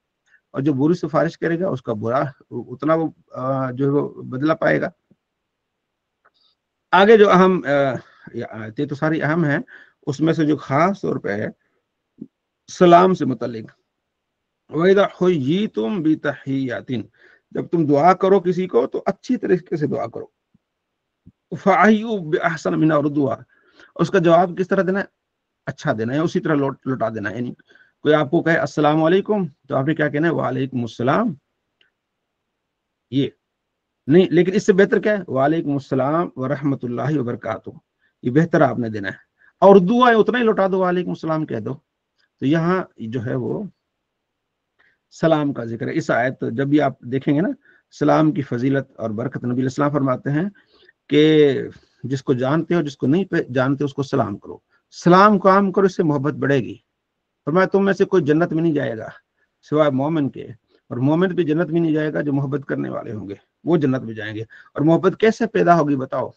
A: और जो बुरी सिफारिश करेगा उसका बुरा उतना वो जो है वो बदला पाएगा। आगे जो अहम आयतें तो सारी अहम है, उसमें से जो खास तौर पे है सलाम से मुतल्लिक, वइदा हुय्यितुम बितहिय्यातिन, जब तुम दुआ करो किसी को तो अच्छी तरीके से दुआ करो। फअय्यु बिअहसन मिन्हा रुद्दुहा, उसका जवाब किस तरह देना है? अच्छा देना है, उसी तरह लौटा देना है। यानी कोई आपको कहे अस्सलाम वालेकुम तो आपने क्या कहना है? वालेकुम अस्सलाम, ये नहीं, लेकिन इससे बेहतर क्या है? वालेकुम अस्सलाम व रहमतुल्लाहि व बरकातुहू, ये बेहतर आपने देना है। और दुआ है उतना ही लौटा दो, वालेकुम अस्सलाम कह दो। तो यहाँ जो है वो सलाम का जिक्र है। इस आयत जब भी आप देखेंगे ना, सलाम की फजीलत और बरकत, नबी अलैहि सलाम फरमाते हैं कि जिसको जानते हो जिसको नहीं जानते उसको सलाम करो, सलाम को आम करो, इससे मोहब्बत बढ़ेगी। फरमाया तुम में से कोई जन्नत में नहीं जाएगा सिवाय मोमिन के, और मोमिन भी जन्नत में नहीं जाएगा, जो मोहब्बत करने वाले होंगे वो जन्नत में जाएंगे। और मोहब्बत कैसे पैदा होगी बताओ?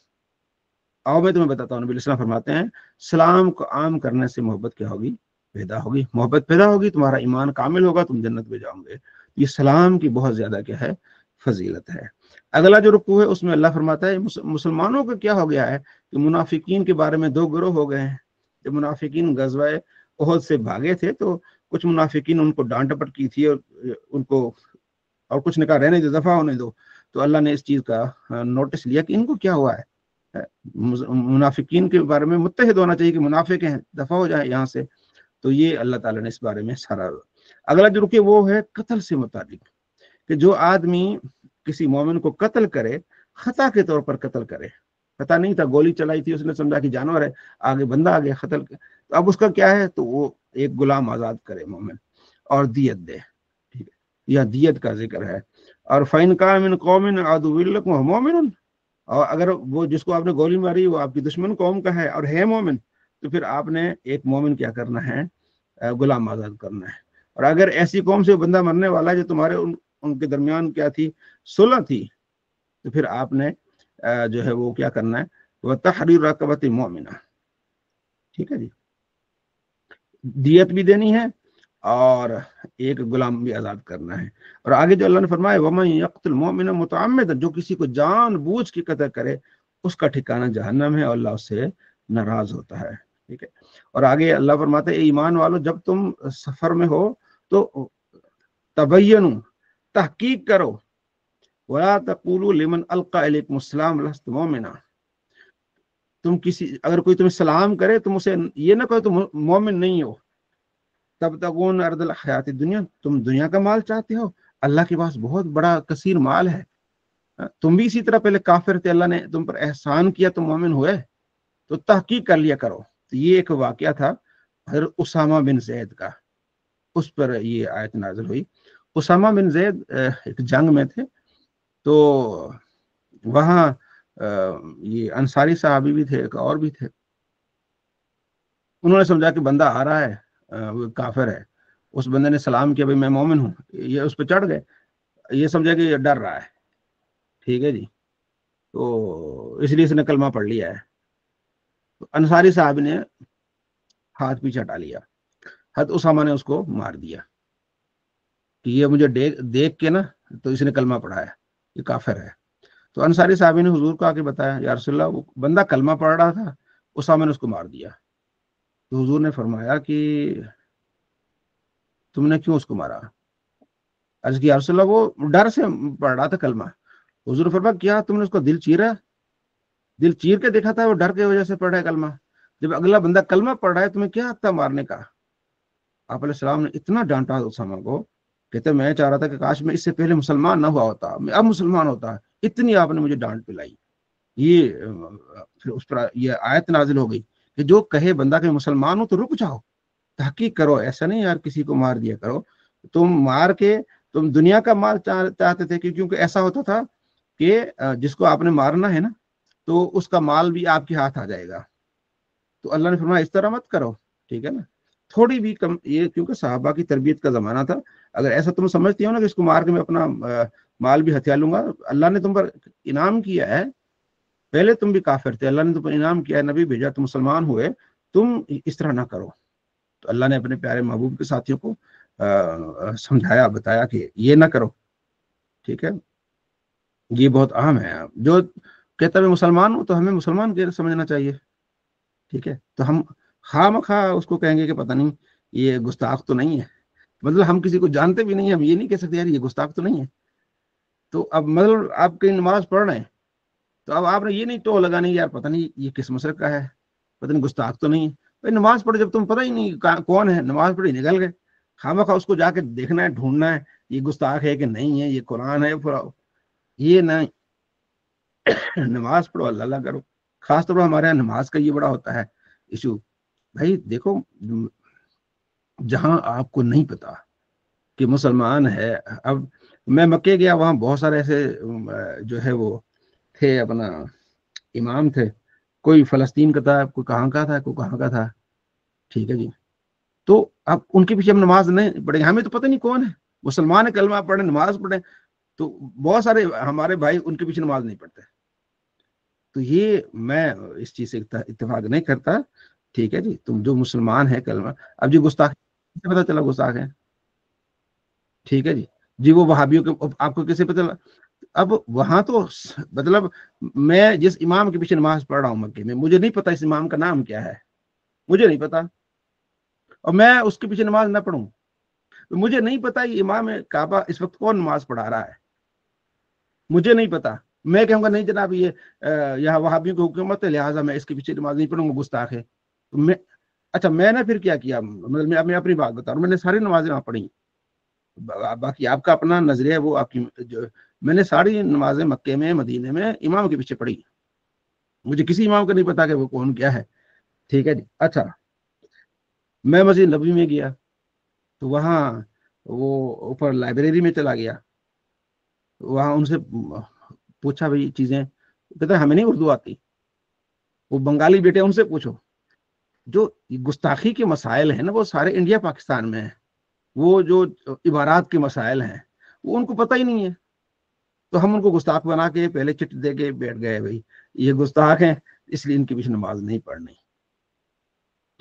A: आओ मैं तुम्हें बताता हूँ। नबी अलैहि सलाम फरमाते हैं सलाम को आम करने से मोहब्बत क्या होगी? पैदा होगी। मोहब्बत पैदा होगी, तुम्हारा ईमान कामिल होगा, तुम जन्नत में जाओगे। ये सलाम की बहुत ज्यादा क्या है? फजीलत है। अगला जो रुकू है उसमें अल्लाह फरमाता है मुसलमानों का क्या हो गया है कि मुनाफिकीन के बारे में दो गिरोह हो गए हैं। जब मुनाफिकीन गज़वा उहद से भागे थे तो कुछ मुनाफिकीन उनको डांट डपट की थी, और उनको और कुछ ने कहा रहने दो, दफा होने दो। तो अल्लाह ने इस चीज का नोटिस लिया कि इनको क्या हुआ है, मुनाफिकीन के बारे में मुत्तहिद होना चाहिए कि मुनाफिक हैं, दफा हो जाए यहाँ से। तो ये अल्लाह ताला ने इस बारे में सारा। अगला जो रुके वो है कत्ल से मुतालिक, कि जो आदमी किसी मोमिन को कत्ल करे, खता के तौर पर कत्ल करे, पता नहीं था, गोली चलाई थी, उसने समझा कि जानवर है, आगे बंदा आ गया, कत्ल। तो अब उसका क्या है? तो वो एक गुलाम आजाद करे मोमिन और दियत दे, ठीक है, यह दियत का जिक्र है। और फाइन का मिन कौमिन अदुव्विलकुम मोमिन, और अगर वो जिसको आपने गोली मारी वो आपकी दुश्मन कौम का है और है मोमिन, तो फिर आपने एक मोमिन क्या करना है? गुलाम आजाद करना है। और अगर ऐसी कौम से बंदा मरने वाला है जो तुम्हारे उनके दरमियान क्या थी? सुलह थी, तो फिर आपने जो है वो क्या करना है? वह तहरीर रक़बतिन मोमिना, ठीक है जी, दियत भी देनी है और एक गुलाम भी आजाद करना है। और आगे जो अल्लाह ने फरमाया वमन यक़्तुल मुमिना मुतअम्मिदन, जो किसी को जानबूझ के कत्ल करे उसका ठिकाना जहन्नम है और अल्लाह उससे नाराज होता है, ठीक है। और आगे अल्लाह फरमाते हैं ईमान वालों जब तुम सफर में हो तो तबय्यनु, तहकीक करो, वला तक़ूलू लिमन अलक़ा इलैकुमुस्सलाम लस्तु मुमिना, तुम किसी अगर कोई तुम्हें सलाम करे तुम उसे ये ना कहो तुम मोमिन नहीं हो। तब तकून अर्दल हयात दुनिया, तुम दुनिया का माल चाहते हो, अल्लाह के पास बहुत बड़ा कसीर माल है। तुम भी इसी तरह पहले काफिर थे, अल्लाह ने तुम पर एहसान किया, तुम मोमिन हुए, तो तहकीक कर लिया करो। तो ये एक वाकया था हज़रत उसामा बिन ज़ैद का, उस पर ये आयत नाज़िल हुई। उसामा बिन ज़ैद एक जंग में थे, तो वहाँ ये अंसारी साहबी भी थे, एक और भी थे। उन्होंने समझा कि बंदा आ रहा है, वो काफिर है। उस बंदे ने सलाम किया, भाई मैं मोमिन हूँ, ये उस पर चढ़ गए, ये समझा कि ये डर रहा है, ठीक है जी, तो इसलिए इसने कलमा पढ़ लिया है। तो अंसारी साहब ने हाथ पीछे हटा लिया, हज़रत उसामा ने उसको मार दिया कि ये मुझे देख के ना तो इसने कलमा पढ़ा है, ये काफिर है। तो अंसारी साहब ने हुजूर को आके बताया, या रसूलल्लाह वो बंदा कलमा पढ़ रहा था, उसामा ने उसको मार दिया। तो हुजूर ने फरमाया कि तुमने क्यों उसको मारा? अर्ज किया, या रसूलल्लाह वो डर से पढ़ रहा था कलमा। हुजूर ने फरमाया क्या तुमने उसको दिल चीरा? दिल चीर के देखा था वो डर की वजह से पढ़ रहा है कलमा? जब अगला बंदा कलमा पढ़ रहा है तुम्हें क्या हक था मारने का? आप अलैहिस्सलाम ने इतना डांटा उसामा को کہتے میں چاہ رہا تھا کہ کاش میں اس سے پہلے مسلمان نہ ہوا ہوتا، میں اب مسلمان ہوتا ہے، اتنی آپ نے مجھے ڈانٹ پلائی. یہ پھر اس پر یہ آیت نازل ہو گئی کہ جو کہے بندہ کہ مسلمان ہوں تو رک جاؤ، تحقیق کرو، ایسا نہیں یار کسی کو مار دیا کرو. تم مار کے تم دنیا کا مال چاہتے تھے، کیونکہ ایسا ہوتا تھا کہ جس کو آپ نے مارنا ہے نا تو اس کا مال بھی آپ کے ہاتھ آ جائے گا. تو اللہ نے فرمایا اس طرح مت کرو، ٹھیک ہے نا. تھوڑی بھی کم، یہ کیونکہ صحابہ کی تربیت کا زمانہ تھا. اگر ایسا تم سمجھتی ہو نا کہ اس کو مار کے میں اپنا مال بھی ہتھیار لوں گا، اللہ نے تم پر انعام کیا ہے. پہلے تم بھی کافر تھے، اللہ نے تم پر انعام کیا ہے، نبی بھیجا، تم مسلمان ہوئے، تم اس طرح نہ کرو. تو اللہ نے اپنے پیارے محبوب کے ساتھیوں کو سمجھایا، بتایا کہ یہ نہ کرو، ٹھیک ہے. یہ بہت اہم ہے. جو کہتا ہے مسلمان ہوں تو ہمیں مسلمان کے سمجھنا چاہیے، ٹھیک ہے. تو ہم خواہ مخواہ اس کو کہیں گے کہ پتہ نہیں یہ گستاخ تو نہیں ہے، مطلب ہم کسی کو جانتے بھی نہیں، ہم یہ نہیں کہہ سکتے یار یہ گستاخ تو نہیں ہے. تو اب مطلب آپ کہیں نماز پڑھ رہے ہیں تو اب آپ نے یہ نہیں ٹو لگانی یار پتہ نہیں یہ کس مسلک کا ہے، پتہ نہیں گستاخ تو نہیں ہے. بھائی نماز پڑھو، جب تم پتہ ہی نہیں کون ہے، نماز پڑھی نکل گئے. خواہ مخواہ اس کو جا کے دیکھنا ہے، ڈھونڈنا ہے یہ گستاخ ہے کہ نہیں ہے، یہ قرآن ہے، یہ نہیں. نماز پڑھو، اللہ اللہ کرو. خاص طور پر ہمارے یہاں نماز کا یہ بڑا ہوتا ہے ایشو. بھائی دیکھو، جہاں آپ کو نہیں پتا کہ مسلمان ہے، اب میں مکے گیا، وہاں بہت سارے ایسے جو ہے وہ تھے، اپنا امام تھے، کوئی فلسطین کا تھا، کوئی کہاں کا تھا، کوئی کہاں کا تھا، ٹھیک ہے جی. تو اب ان کے پیچھے ہم نماز نہیں پڑھیں، ہمیں تو پتہ نہیں کون ہے، مسلمان ہے، کلمہ پڑھیں، نماز پڑھیں. تو بہت سارے ہمارے بھائی ان کے پیچھے نماز نہیں پڑھتے. تو یہ میں اس چیز سے اتفاق نہیں کرتا، ٹھیک ہے جی. تم جو مسلمان ہے کلمہ، اب جی گستاخ پتہ چلا گستاخ ہے، ٹھیک ہے جی. وہ وہابیوں کے آپ کو کیسے پتہ چلا؟ اب وہاں تو مطلب میں جس امام کے پیچھے نماز پڑھ رہا ہوں مکے میں، مجھے نہیں پتا اس امام کا نام کیا ہے، مجھے نہیں پتا، اور میں اس کے پیچھے نماز نہ پڑھوں. مجھے نہیں پتا یہ امام کعبہ اس وقت کون نماز پڑھا رہا ہے، مجھے نہیں پتا. میں کہوں گا نہیں جناب یہ یہاں وہابیوں کی حکومت ہے، لہٰذا میں اس کے پیچھے نماز نہیں پڑھوں گا، گستاخ ہے. اچھا میں نے پھر کیا کیا، مطلب میں اپنی بات بتا رہا ہوں، میں نے ساری نمازیں وہاں پڑھی. باقی آپ کا اپنا نظریہ ہے، وہ آپ کی جو میں نے ساری نمازیں مکے میں مدینے میں امام کے پیچھے پڑھی. مجھے کسی امام کا نہیں پتا کہ وہ کون کیا ہے، ٹھیک ہے جی. اچھا میں مسجد نبوی میں گیا تو وہاں وہ اوپر لائبریری میں چلا گیا، وہاں ان سے پوچھا بھائی چیزیں، کہتا ہے ہمیں نہیں اردو آتی. وہ بنگالی بیٹے ان سے پوچھو. جو گستاخی کے مسائل ہیں نا وہ سارے انڈیا پاکستان میں ہیں. وہ جو عبارات کے مسائل ہیں وہ ان کو پتہ ہی نہیں ہے. تو ہم ان کو گستاخ بنا کے پہلے چٹ دے کے بیٹھ گئے، بھائی یہ گستاخ ہیں اس لیے ان کے پیچھے نماز نہیں پڑھنی،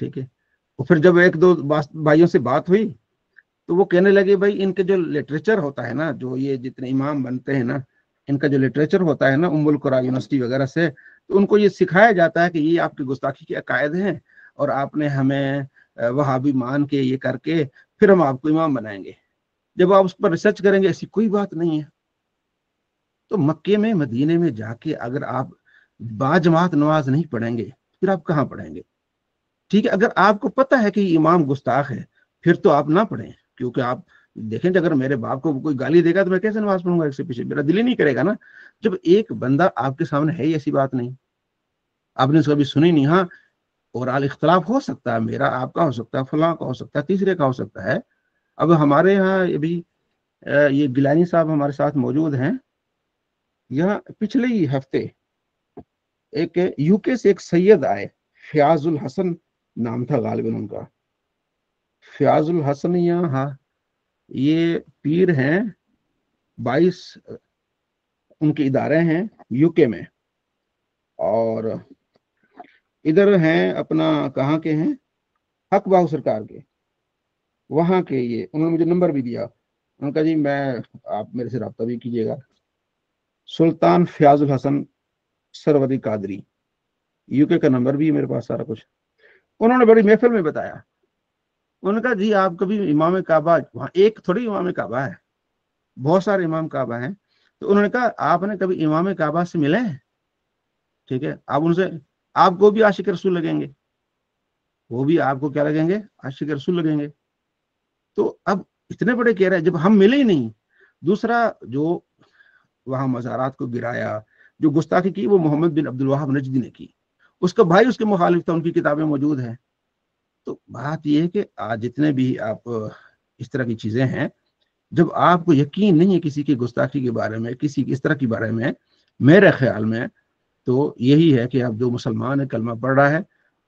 A: ٹھیک ہے. اور پھر جب ایک دو بھائیوں سے بات ہوئی تو وہ کہنے لگے بھائی ان کے جو لٹریچر ہوتا ہے نا، جو یہ جتنے امام بنتے ہیں نا، ان کا جو لٹریچر ہوتا ہے نا القرآن یونیورسٹی وغیرہ سے، تو ان کو یہ سکھایا جاتا ہے کہ یہ آپ کی گستاخی کے عقائد ہیں اور آپ نے ہمیں وہابی مان کے یہ کر کے پھر ہم آپ کو امام بنائیں گے. جب آپ اس پر ریسرچ کریں گے ایسی کوئی بات نہیں ہے. تو مکے میں مدینے میں جا کے اگر آپ باجماعت نماز نہیں پڑھیں گے پھر آپ کہاں پڑھیں گے، ٹھیک ہے. اگر آپ کو پتہ ہے کہ یہ امام گستاخ ہے پھر تو آپ نہ پڑھیں، کیونکہ آپ دیکھیں اگر میرے باپ کو کوئی گالی دے گا تو میں کیسے نماز پڑھوں گا، ایک سے پیچھے میرا دل ہی نہیں کرے گا نا. جب ایک بندہ آپ کے سامنے ہے ہی ایسی بات نہیں، آپ نے اس کو ابھی سنی نہیں. ہاں اور اختلاف ہو سکتا ہے، میرا آپ کا ہو سکتا ہے، فلاں کا ہو سکتا ہے، تیسرے کا ہو سکتا ہے. اب ہمارے یہاں ابھی یہ گیلانی صاحب ہمارے ساتھ موجود ہیں. یہاں پچھلے ہی ہفتے ایک یو کے سے ایک سید آئے، فیاض الحسن نام تھا غالباً ان کا، فیاض الحسن. یہاں یہ پیر ہیں، 22 ان کے ادارے ہیں یو کے میں، اور ادھر ہیں اپنا کہاں کے ہیں، حق باہو سرکار کے وہاں کے. یہ انہوں نے مجھے نمبر بھی دیا، انہوں نے کہا جی میں آپ میرے سے رابطہ بھی کیجیے گا. سلطان فیاض الحسن سرودی قادری، یو کے کا نمبر بھی ہے میرے پاس سارا کچھ. انہوں نے بڑی محفل میں بتایا، انہوں نے کہا جی آپ کبھی امام کعبہ، وہاں ایک تھوڑی امام کعبہ ہے، بہت سارے امام کعبہ ہیں. تو انہوں نے کہا آپ نے کبھی امام کعبہ سے ملے ہیں، ٹھیک ہے. آپ ان سے، آپ کو بھی عاشق رسول لگیں گے، وہ بھی آپ کو کیا لگیں گے، عاشق رسول لگیں گے. تو اب इतने बड़े कह रहे हैं जब हम मिले ही नहीं। दूसरा, जो वहां मज़ारात को गिराया, जो गुस्ताखी की, वो मोहम्मद बिन अब्दुल वहाब नजदी ने की। उसका भाई उसके मुखालिफ था, उनकी किताबें मौजूद हैं। तो बात यह है कि आज जितने भी आप इस तरह की चीजें हैं, जब आपको यकीन नहीं है किसी की गुस्ताखी के बारे में, किसी की इस तरह के बारे में, मेरे ख्याल में तो यही है कि अब जो मुसलमान है, कलमा पढ़ रहा है,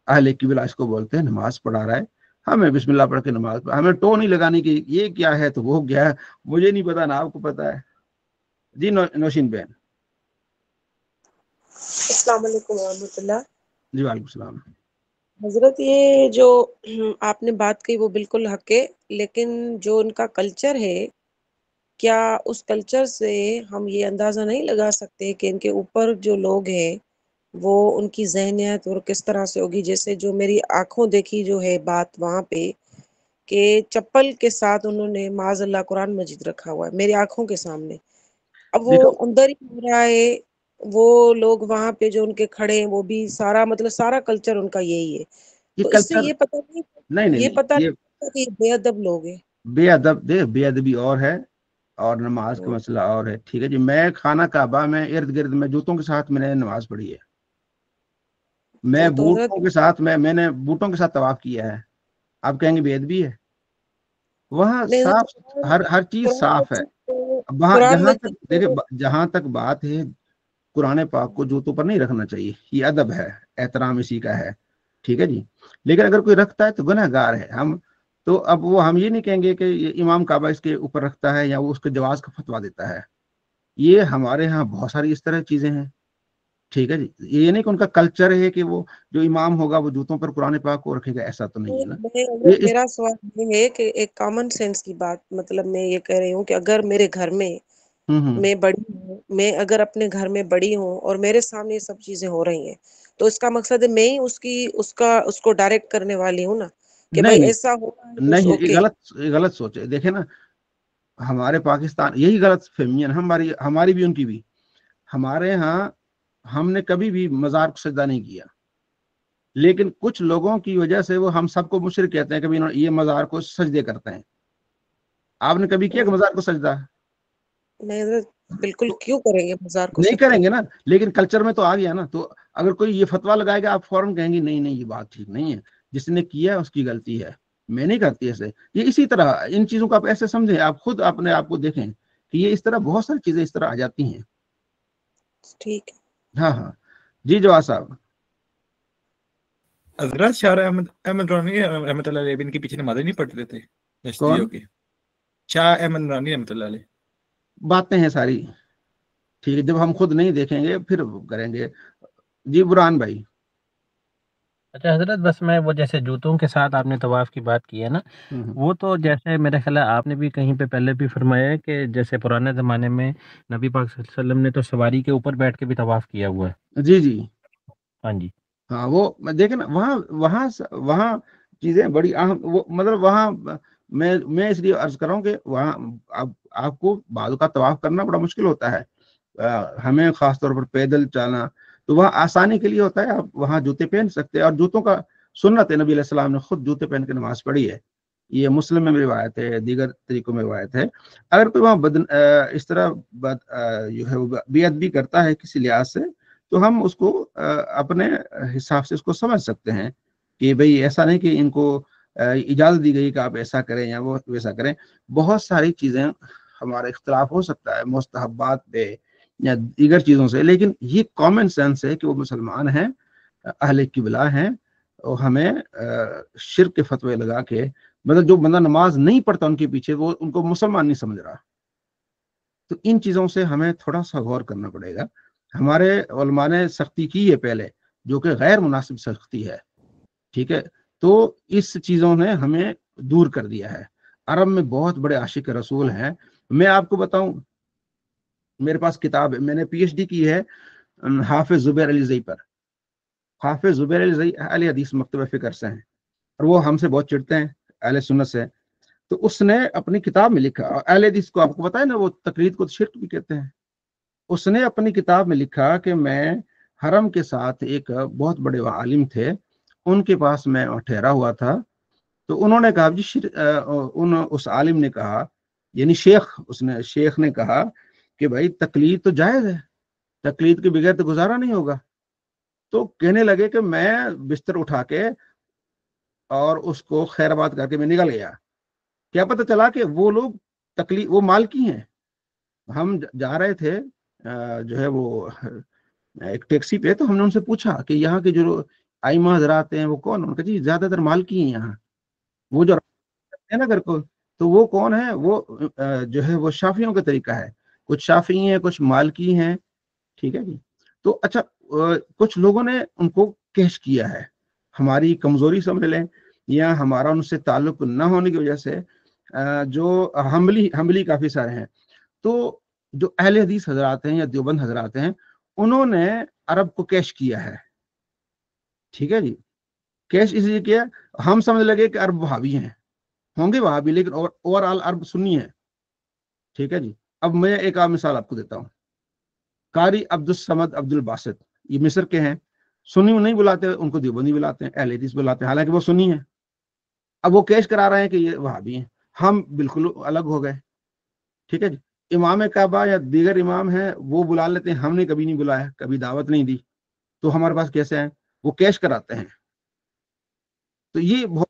A: अहले किबला इसको बोलते हैं, नमाज पढ़ा रहा है, हमें बिस्मिल्लाह पढ़ के नमाज, हमें टो नहीं लगानी कि ये क्या है तो वो क्या है, मुझे नहीं पता ना आपको पता है। जी नौशीन बहन।
F: अस्सलाम वालेकुम रहमतुल्लाह।
A: जी वालेकुम सलाम।
F: हजरत, ये जो आपने बात कही वो बिल्कुल हक है, लेकिन जो उनका कल्चर है, क्या उस कल्चर से हम ये अंदाजा नहीं लगा सकते कि इनके ऊपर जो लोग हैं वो उनकी जहनियत और किस तरह से होगी? जैसे जो मेरी आंखों देखी जो है बात वहां पे, कि चप्पल के साथ उन्होंने माज़अल्लाह कुरान मजीद रखा हुआ है मेरी आंखों के सामने। अब वो
A: देखो
F: अंदर ही हो रहा है, वो लोग वहां पे जो उनके खड़े हैं वो भी सारा, मतलब सारा कल्चर उनका यही है।
A: ये
F: तो इससे
A: कल्चर,
F: ये पता नहीं,
A: नहीं नहीं
F: ये
A: नहीं,
F: पता
A: ये
F: नहीं चलता कि ये बेअदब लोग हैं।
A: बेअदब, देख बेअदबी और है और नमाज का
F: हम्म,
A: मसला और है। ठीक है जी, मैं खाना काबा में इर्द गिर्द में जूतों के साथ मैंने नमाज पढ़ी है। मैं
F: तो हजरत
A: बूटों के साथ, मैंने बूटों के साथ तवाफ किया है। आप कहेंगे बेअदबी है? वहाँ
F: नहीं हजरत,
A: साफ, हर चीज
F: कुरान
A: साफ है।
F: मजीद तो
A: वहाँ
F: कुरान
A: जहाँ तक
F: मजीद
A: देखिए,
F: तो
A: जहाँ तक बात है, कुरान पाक को जूतों पर नहीं रखना चाहिए, ये अदब है, एहतराम इसी का है। ठीक है जी। लेकिन अगर कोई रखता है तो गुनहगार है। हम तो अब वो हम ये नहीं कहेंगे कि ये इमाम काबा इसके ऊपर रखता है या वो उसके जवाज का फतवा देता है। ये हमारे यहाँ बहुत सारी इस तरह चीजें हैं। ठीक है जी, ये नहीं कि उनका कल्चर है कि वो जो इमाम होगा वो जूतों पर कुरान पाक को रखेगा, ऐसा तो नहीं है ना। ये
F: हजरत,
A: इस
F: मेरा सवाल ये है कि एक कॉमन सेंस की बात, मतलब मैं ये कह रही हूँ कि अगर मेरे घर में
A: हम्म।
F: मैं बड़ी हूँ, मैं अगर अपने घर में बड़ी हूँ और मेरे सामने ये सब चीजें हो रही हैं, तो इसका मकसद है मैं ही उसकी उसका उसको डायरेक्ट करने वाली हूँ ना, कि भाई
A: नहीं नहीं
F: ऐसा हो रहा है तो
A: नहीं,
F: ओके।
A: ये गलत सोच है। देखे ना, हमारे पाकिस्तान यही गलत फहमियां, हमारी हमारी भी उनकी भी। हमारे यहाँ हमने कभी भी मजार को सजदा नहीं किया, लेकिन कुछ लोगों की वजह से वो हम सबको मुशरिक कहते हैं, कभी ये मजार को सजदे करते हैं। आपने कभी किया कि मजार को सजदा?
F: नहीं हजरत, बिल्कुल,
A: तो
F: क्यों करेंगे मजार को
A: नहीं
F: सजदा?
A: करेंगे ना, लेकिन कल्चर में तो आ गया ना। तो अगर कोई ये फतवा लगाएगा, आप फौरन कहेंगे नहीं नहीं ये बात ठीक नहीं है, जिसने किया है उसकी गलती है, मैं नहीं करती ऐसे। ये इसी तरह इन चीजों को आप ऐसे समझें, आप खुद अपने आप को देखें कि ये इस तरह बहुत सारी चीजें इस तरह आ जाती हैं।
F: ठीक है।
A: हाँ हाँ। जी जवाब साहब।
E: हजरत शाह अहमद अहमद नूरानी रहमतुल्लाह अलैह इनके पीछे नमाज़ें नहीं पढ़ते थे नस्तियों
A: कौन?
E: के? शाह अहमद नूरानी रहमतुल्लाह अलैह।
A: बातें हैं सारी। ठीक है, जब हम खुद नहीं देखेंगे फिर करेंगे। जी बुरहान भाई।
D: अच्छा हजरत, बस मैं वो जैसे जूतों के साथ आपने तवाफ की बात की है ना,
A: हम्म।
D: वो तो जैसे मेरे ख्याल है आपने भी कहीं पे पहले भी फरमाया है कि जैसे पुराने ज़माने में नबी पाक सल्लल्लाहु अलैहि वसल्लम ने तो सवारी के ऊपर बैठ के भी तवाफ किया हुआ है।
A: जी जी।
D: हाँ जी।
A: हाँ वो देखे ना, वहाँ वहाँ वहाँ चीजें बड़ी अहम, वो मतलब वहाँ मैं इसलिए अर्ज कर रहा हूँ कि वहाँ आपको बादल का तवाफ करना बड़ा मुश्किल होता है। हमें खास तौर पर पैदल चलना, तो वहाँ आसानी के लिए होता है, आप वहाँ जूते पहन सकते हैं। और जूतों का सुन्नत है, नबी अलैहि सलाम ने खुद जूते पहन के नमाज पढ़ी है। ये मुस्लिम में भी रिवायत है, दीगर तरीकों में रिवायत है। अगर कोई वहाँ इस तरह जो है वो बेअदबी करता है किसी लिहाज से, तो हम उसको अपने हिसाब से उसको समझ सकते हैं कि भाई ऐसा नहीं कि इनको इजाजत दी गई कि आप ऐसा करें या वो वैसा करें। बहुत सारी चीजें हमारा इख्तलाफ हो सकता है मुस्तहब्बात पे या दीगर चीजों से, लेकिन ये कॉमन सेंस है कि वो मुसलमान हैं, अहले किबला हैं, और हमें शिर्क के फतवे लगा के, मतलब जो बंदा नमाज नहीं पढ़ता उनके पीछे, वो उनको मुसलमान नहीं समझ रहा। तो इन चीजों से हमें थोड़ा सा गौर करना पड़ेगा। हमारे उलमा ने सख्ती की है पहले, जो कि गैर मुनासिब सख्ती है। ठीक है। तो इस चीजों ने हमें दूर कर दिया है। अरब में बहुत बड़े आशिक रसूल हैं। मैं आपको बताऊं, मेरे पास किताब है, मैंने पीएचडी की है हाफिज जुबैर अली जई पर। हाफिज जुबैर अली जई अहले हदीस मकतब फिक्र से हैं, और वो हमसे बहुत चिढ़ते हैं, अहले सुन्नत से। तो उसने अपनी किताब में लिखा, और अहले हदीस को आपको पता है ना, वो तकलीद को शिर्क भी कहते हैं। उसने अपनी किताब में लिखा कि मैं हरम के साथ, एक बहुत बड़े आलिम थे, उनके पास मैं ठहरा हुआ था, تو انہوں نے کہا جی اس عالم نے کہا یعنی شیخ نے کہا کہ بھائی تقلید تو جائز ہے، تقلید کے بغیر تو گزارا نہیں ہوگا. تو کہنے لگے کہ میں بستر اٹھا کے اور اس کو خیر آباد کر کے میں نکل گیا. کیا پتہ چلا کہ وہ لوگ وہ مالکی ہیں. ہم جا رہے تھے جو ہے وہ ایک ٹیکسی پہ، تو ہم نے ان سے پوچھا کہ یہاں کے جو ائمہ حضرات ہیں وہ کون؟ ان کا جی زیادہ تر مالکی ہیں یہاں، وہ جو ہے نا گھر کو، تو وہ کون ہے؟ وہ جو ہے وہ شافعیوں کا طریقہ ہے، کچھ شافعی ہیں کچھ مالکی ہیں. ٹھیک ہے جی. تو اچھا کچھ لوگوں نے ان کو کیش کیا ہے، ہماری کمزوری سمجھ لیں یا ہمارا ان سے تعلق نہ ہونے کی وجہ سے جو حنبلی کافی سارے ہیں. تو جو اہل حدیث حضرات ہیں یا دیوبند حضرات ہیں، انہوں نے عرب کو کیش کیا ہے. ٹھیک ہے جی. کیش اس لیے کیا، ہم سمجھ لگے کہ عرب وہابی ہیں، ہوں گے وہابی لیکن اوور آل عرب سنی ہے. ٹھیک ہے جی. اب میں ایک اور مثال آپ کو دیتا ہوں. قاری عبد الصمد عبد الباسط، یہ مصر کے ہیں. سنی نہیں بلاتے ان کو، دیوبندی بلاتے ہیں، اہل حدیث بلاتے ہیں، حالانکہ وہ سنی ہیں. اب وہ کیش کرا رہے ہیں کہ یہ وہابی ہیں. ہم بالکل الگ ہو گئے. ٹھیک ہے جی. امام کعبہ یا دیگر امام ہیں وہ بلا لیتے ہیں، ہم نے کبھی نہیں بلایا، کبھی دعوت نہیں دی. تو ہمارے پاس کیسے ہیں؟ وہ کیش کراتے ہیں. تو یہ بہت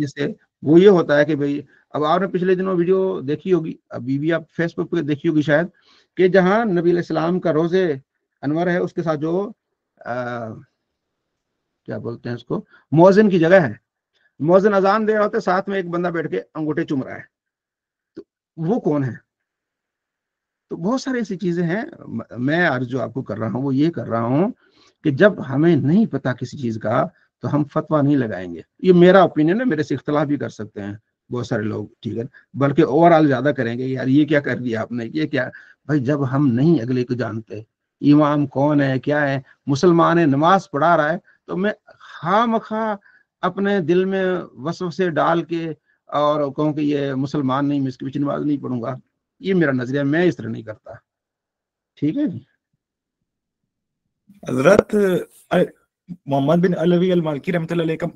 A: جسے وہ یہ ہوتا ہے کہ بھئی اب آپ نے پچھلے دنوں ویڈیو دیکھی ہوگی، ابھی بھی آپ فیس بک پہ دیکھی ہوگی شاید، کہ جہاں نبی علیہ السلام کا روزے انور ہے، اس کے ساتھ جو کیا بولتے ہیں اس کو، مؤذن کی جگہ ہے. مؤذن اذان دے رہا ہوتا ہے، ساتھ میں ایک بندہ بیٹھ کے انگوٹھے چوم رہا ہے. تو وہ کون ہے؟ تو بہت ساری ایسی چیزیں ہیں. میں عرض جو آپ کو کر رہا ہوں وہ یہ کر رہا ہوں کہ جب ہمیں نہیں پتا کسی چیز کا تو ہم فتویٰ نہیں لگائیں گے. یہ میرا اوپینین ہے، میرے سے اختلاف بھی کر سکتے ہیں بہت سارے لوگ. ٹھیک ہے. بلکہ اوور آل زیادہ کریں گے یار یہ کیا کر دیا آپ نے، یہ کیا. بھائی جب ہم نہیں اگلے کو جانتے امام کون ہے کیا ہے، مسلمان ہے نماز پڑھا رہا ہے، تو میں خواہ مخواہ اپنے دل میں وسوسے ڈال کے اور کہوں کہ یہ مسلمان نہیں، میں اس کے پیچھے نماز نہیں پڑھوں گا. یہ میرا نظریہ، میں اس طرح نہیں کرتا. ٹھیک ہے جی.
E: حضرت محمد بن علوی المالکی رحمۃ اللہ علیہ کا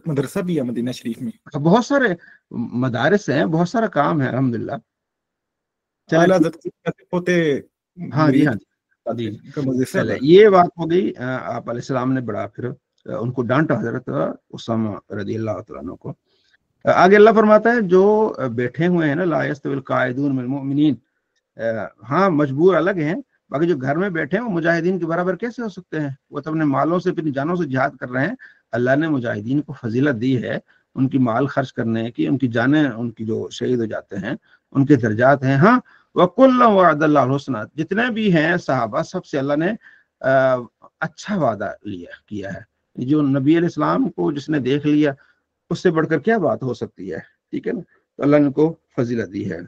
E: مدرسہ بھی ہے مدینہ شریف میں.
A: بہت سارے مدارس ہیں، بہت سارا کام ہے الحمدللہ.
E: اعلیٰ حضرت ہوتے
A: ہاں جی ہاں جی جی.
E: کا مدرسہ
A: چلے
E: تھا.
A: یہ بات ہو گئی. آپ علیہ السلام نے بڑا پھر ان کو ڈانٹا حضرت اسامہ رضی اللہ تعالیٰ عنہ کو. آگے اللہ فرماتا ہے جو بیٹھے ہوئے ہیں نا، لا یستوی القاعدون من المؤمنین، ہاں مجبور الگ ہیں، باقی جو گھر میں بیٹھے ہیں وہ مجاہدین کے برابر کیسے ہو سکتے ہیں؟ وہ تو اپنے مالوں سے اپنی جانوں سے جہاد کر رہے ہیں. اللہ نے مجاہدین کو فضیلت دی ہے ان کی مال خرچ کرنے کی، ان کی جانیں، ان کی جو شہید ہو جاتے ہیں ان کے درجات ہیں. ہاں وَكُلًّا وَعَدَ اللَّهُ الْحُسْنَىٰ، جتنے بھی ہیں صحابہ سب سے اللہ نے اچھا وعدہ کیا ہے. جو نبی علیہ السلام کو جس نے دیکھ لیا اس سے بڑھ کر کیا بات ہو سکتی ہے؟ ٹھیک ہے نا. تو اللہ نے کو فضیلت دی ہے.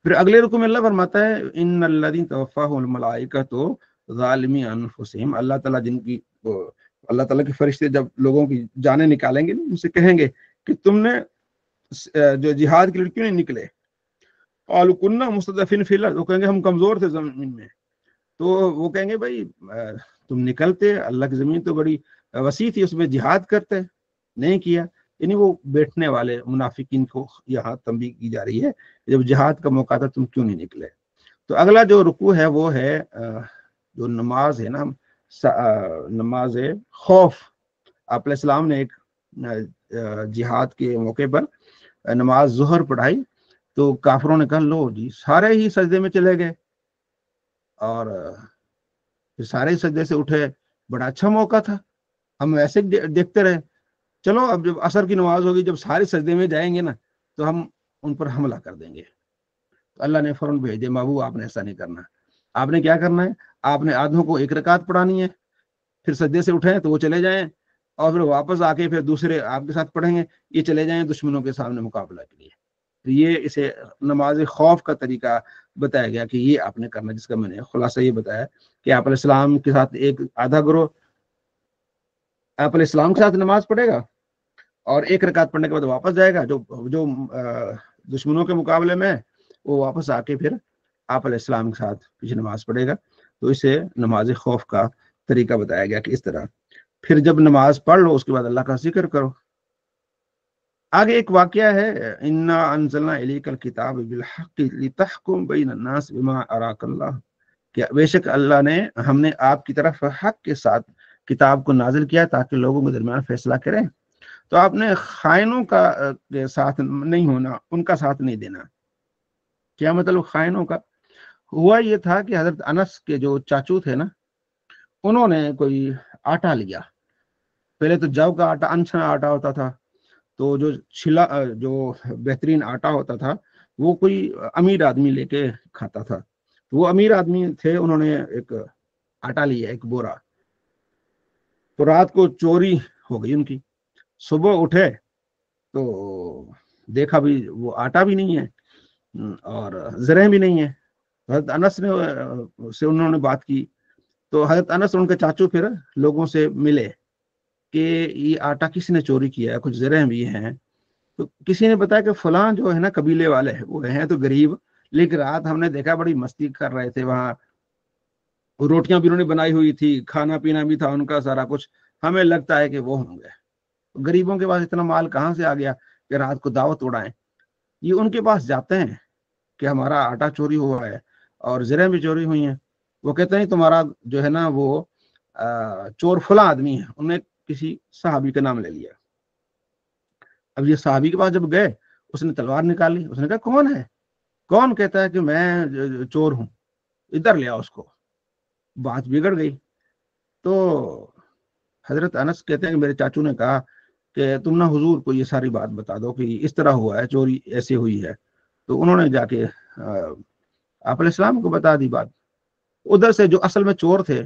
A: پھر اگلے رکوع میں اللہ فرماتا ہے ان الذین توفاهم الملائکۃ ظالمی انفسہم، اللہ تعالیٰ جن کی اللہ تعالیٰ کے فرشتے جب لوگوں کی جانیں نکالیں گے ان سے کہیں گے کہ تم نے جو جہاد کے لیے کیوں نہیں نکلے؟ قالوا كنا مستضعفین فی الارض، وہ کہیں گے ہم کمزور تھے زمین میں. تو وہ کہیں گے بھائی تم نکلتے، اللہ کی زمین تو بڑی وسیع تھی، اس میں جہاد کرتے، نہیں کیا. یعنی وہ بیٹھنے والے منافقین کو یہاں تنبیہ کی جا رہی ہے، جب جہاد کا موقع تھا تم کیوں نہیں نکلے. تو اگلا جو رکوع ہے وہ ہے جو نماز ہے نا، نماز خوف. آپ علیہ السلام نے ایک جہاد کے موقع پر نماز ظہر پڑھائی تو کافروں نے کہا لو جی سارے ہی سجدے میں چلے گئے، اور پھر سارے ہی سجدے سے اٹھے. بڑا اچھا موقع تھا، ہم ایسے دیکھتے رہے. چلو اب جب عصر کی نماز ہوگی، جب سارے سجدے میں جائیں گے نا تو ہم ان پر حملہ کر دیں گے. تو اللہ نے فوراً بھیج دیا محبوب آپ نے ایسا نہیں کرنا. آپ نے کیا کرنا ہے؟ آپ نے آدھوں کو ایک رکعت پڑھانی ہے، پھر سجدے سے اٹھیں تو وہ چلے جائیں، اور پھر واپس آ کے پھر دوسرے آپ کے ساتھ پڑھیں گے، یہ چلے جائیں دشمنوں کے سامنے مقابلہ کے لیے. تو یہ اسے نماز خوف کا طریقہ بتایا گیا کہ یہ آپ نے کرنا، جس کا میں نے خلاصہ یہ بتایا کہ آپ علیہ السلام کے ساتھ ایک آدھا گروہ آپ علیہ السلام کے ساتھ نماز پڑھے گا اور ایک رکعت پڑھنے کے بعد واپس جائے گا، جو دشمنوں کے مقابلے میں وہ واپس آ کے پھر آپ علیہ السلام کے ساتھ پیچھے نماز پڑھے گا. تو اسے نماز خوف کا طریقہ بتایا گیا کہ اس طرح پھر جب نماز پڑھ لو اس کے بعد اللہ کا ذکر کرو. आगे एक वाकया है, इन्ना अंज़लना इलैकल किताब बिलहक़्क़ि लितहकुम बैनन्नास बिमा अराकल्लाह, कि बेशक अल्लाह ने, हमने आपकी तरफ हक के साथ किताब को नाजिल किया ताकि लोगों के दरमियान फैसला करें। तो आपने खाइनों का के साथ नहीं होना, उनका साथ नहीं देना। क्या मतलब खाइनों का? हुआ ये था कि हजरत अनस के जो चाचू थे ना, उन्होंने कोई आटा लिया। पहले तो जव का आटा, अनछना आटा होता था, तो जो जो बेहतरीन आटा होता था वो कोई अमीर आदमी लेके खाता था। तो वो अमीर आदमी थे, उन्होंने एक आटा लिया, एक बोरा। तो रात को चोरी हो गई उनकी। सुबह उठे तो देखा भी वो आटा भी नहीं है और ज़रें भी नहीं है। हजरत अनस ने से उन्होंने बात की, तो हजरत अनस उनके चाचू फिर लोगों से मिले कि ये आटा किसने चोरी किया है, कुछ ज़रें भी हैं। तो किसी ने बताया कि फलां जो है ना कबीले वाले हैं, वो हैं तो गरीब, लेकिन रात हमने देखा बड़ी मस्ती कर रहे थे वहां, रोटियां भी उन्होंने बनाई हुई थी, खाना पीना भी था उनका सारा कुछ, हमें लगता है कि वो होंगे। गरीबों के पास इतना माल कहाँ से आ गया कि रात को दावत उड़ाएं। ये उनके पास जाते हैं कि हमारा आटा चोरी हुआ है और ज़रें भी चोरी हुई हैं। वो कहते हैं तुम्हारा जो है ना वो चोर फला आदमी है। उन्होंने किसी सहाबी का नाम ले लिया। अब ये सहाबी के पास जब गए, उसने तलवार निकाली, उसने कहा कौन है? कौन कहता है कि मैं चोर हूं? इधर ले आओ उसको। बात बिगड़ गई। तो हजरत अनस कहते हैं कि मेरे चाचू ने कहा कि तुम ना हुजूर को ये सारी बात बता दो कि इस तरह हुआ है, चोरी ऐसे हुई है। तो उन्होंने जाके आप अलैहिस्सलाम को बता दी बात। उधर से जो असल में चोर थे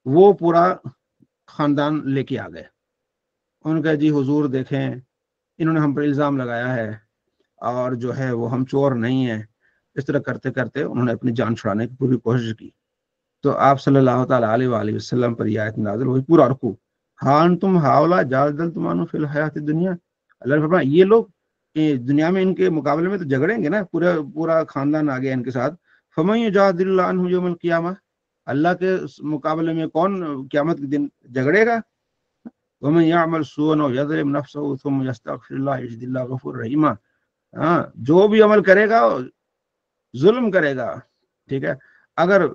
A: वो पूरा खानदान लेके आ गए। उनका जी हुजूर देखें, इन्होंने हम पर इल्ज़ाम लगाया है और जो है वो हम चोर नहीं है। इस तरह करते करते उन्होंने अपनी जान छुड़ाने की पूरी कोशिश की। तो आप सल्लल्लाहु ताला अलैहि वसल्लम पर यह आयत नाज़िल हुई, पूरा रुकू, हान तुम हावला जादल तुमानु फिल हयात दुनिया। अल्लाह ने फरमाया ये लोग दुनिया में इनके मुकाबले में तो झगड़ेंगे ना, पूरा खानदान आ गया इनके साथ। फमन युजादिल्लाहु अन्हु यौमल क़ियामा, अल्लाह के मुकाबले में कौन क़यामत के दिन झगड़ेगा? वमन यअमल सूअन व यज़लिम नफ्सहु थुम्मा यस्तग़फिरुल्लाह यजिदिल्लाहु गफ़ूरर रहीमा। हाँ, जो भी अमल करेगा जुल्म करेगा, ठीक है, अगर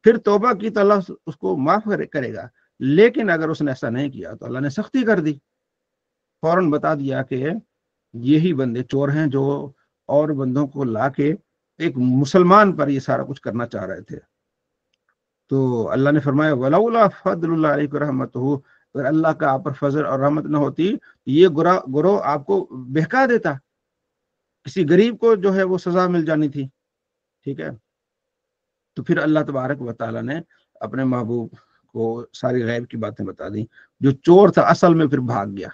A: फिर तौबा की तो अल्लाह उसको माफ करेगा, लेकिन अगर उसने ऐसा नहीं किया तो अल्लाह ने सख्ती कर दी। फौरन बता दिया कि यही बंदे चोर हैं जो और बंदों को लाके एक मुसलमान पर ये सारा कुछ करना चाह रहे थे। तो अल्लाह ने फरमाया वलौला फदलुल्लाह अलैकुम रहमतुहु, अगर अल्लाह का आप पर फजल और रहमत न होती ये गुरोह आपको बहका देता, किसी गरीब को जो है वो सजा मिल जानी थी, ठीक है। तो फिर अल्लाह तबारक व तआला ने अपने महबूब को सारी गैब की बातें बता दी। जो चोर था असल में फिर भाग गया,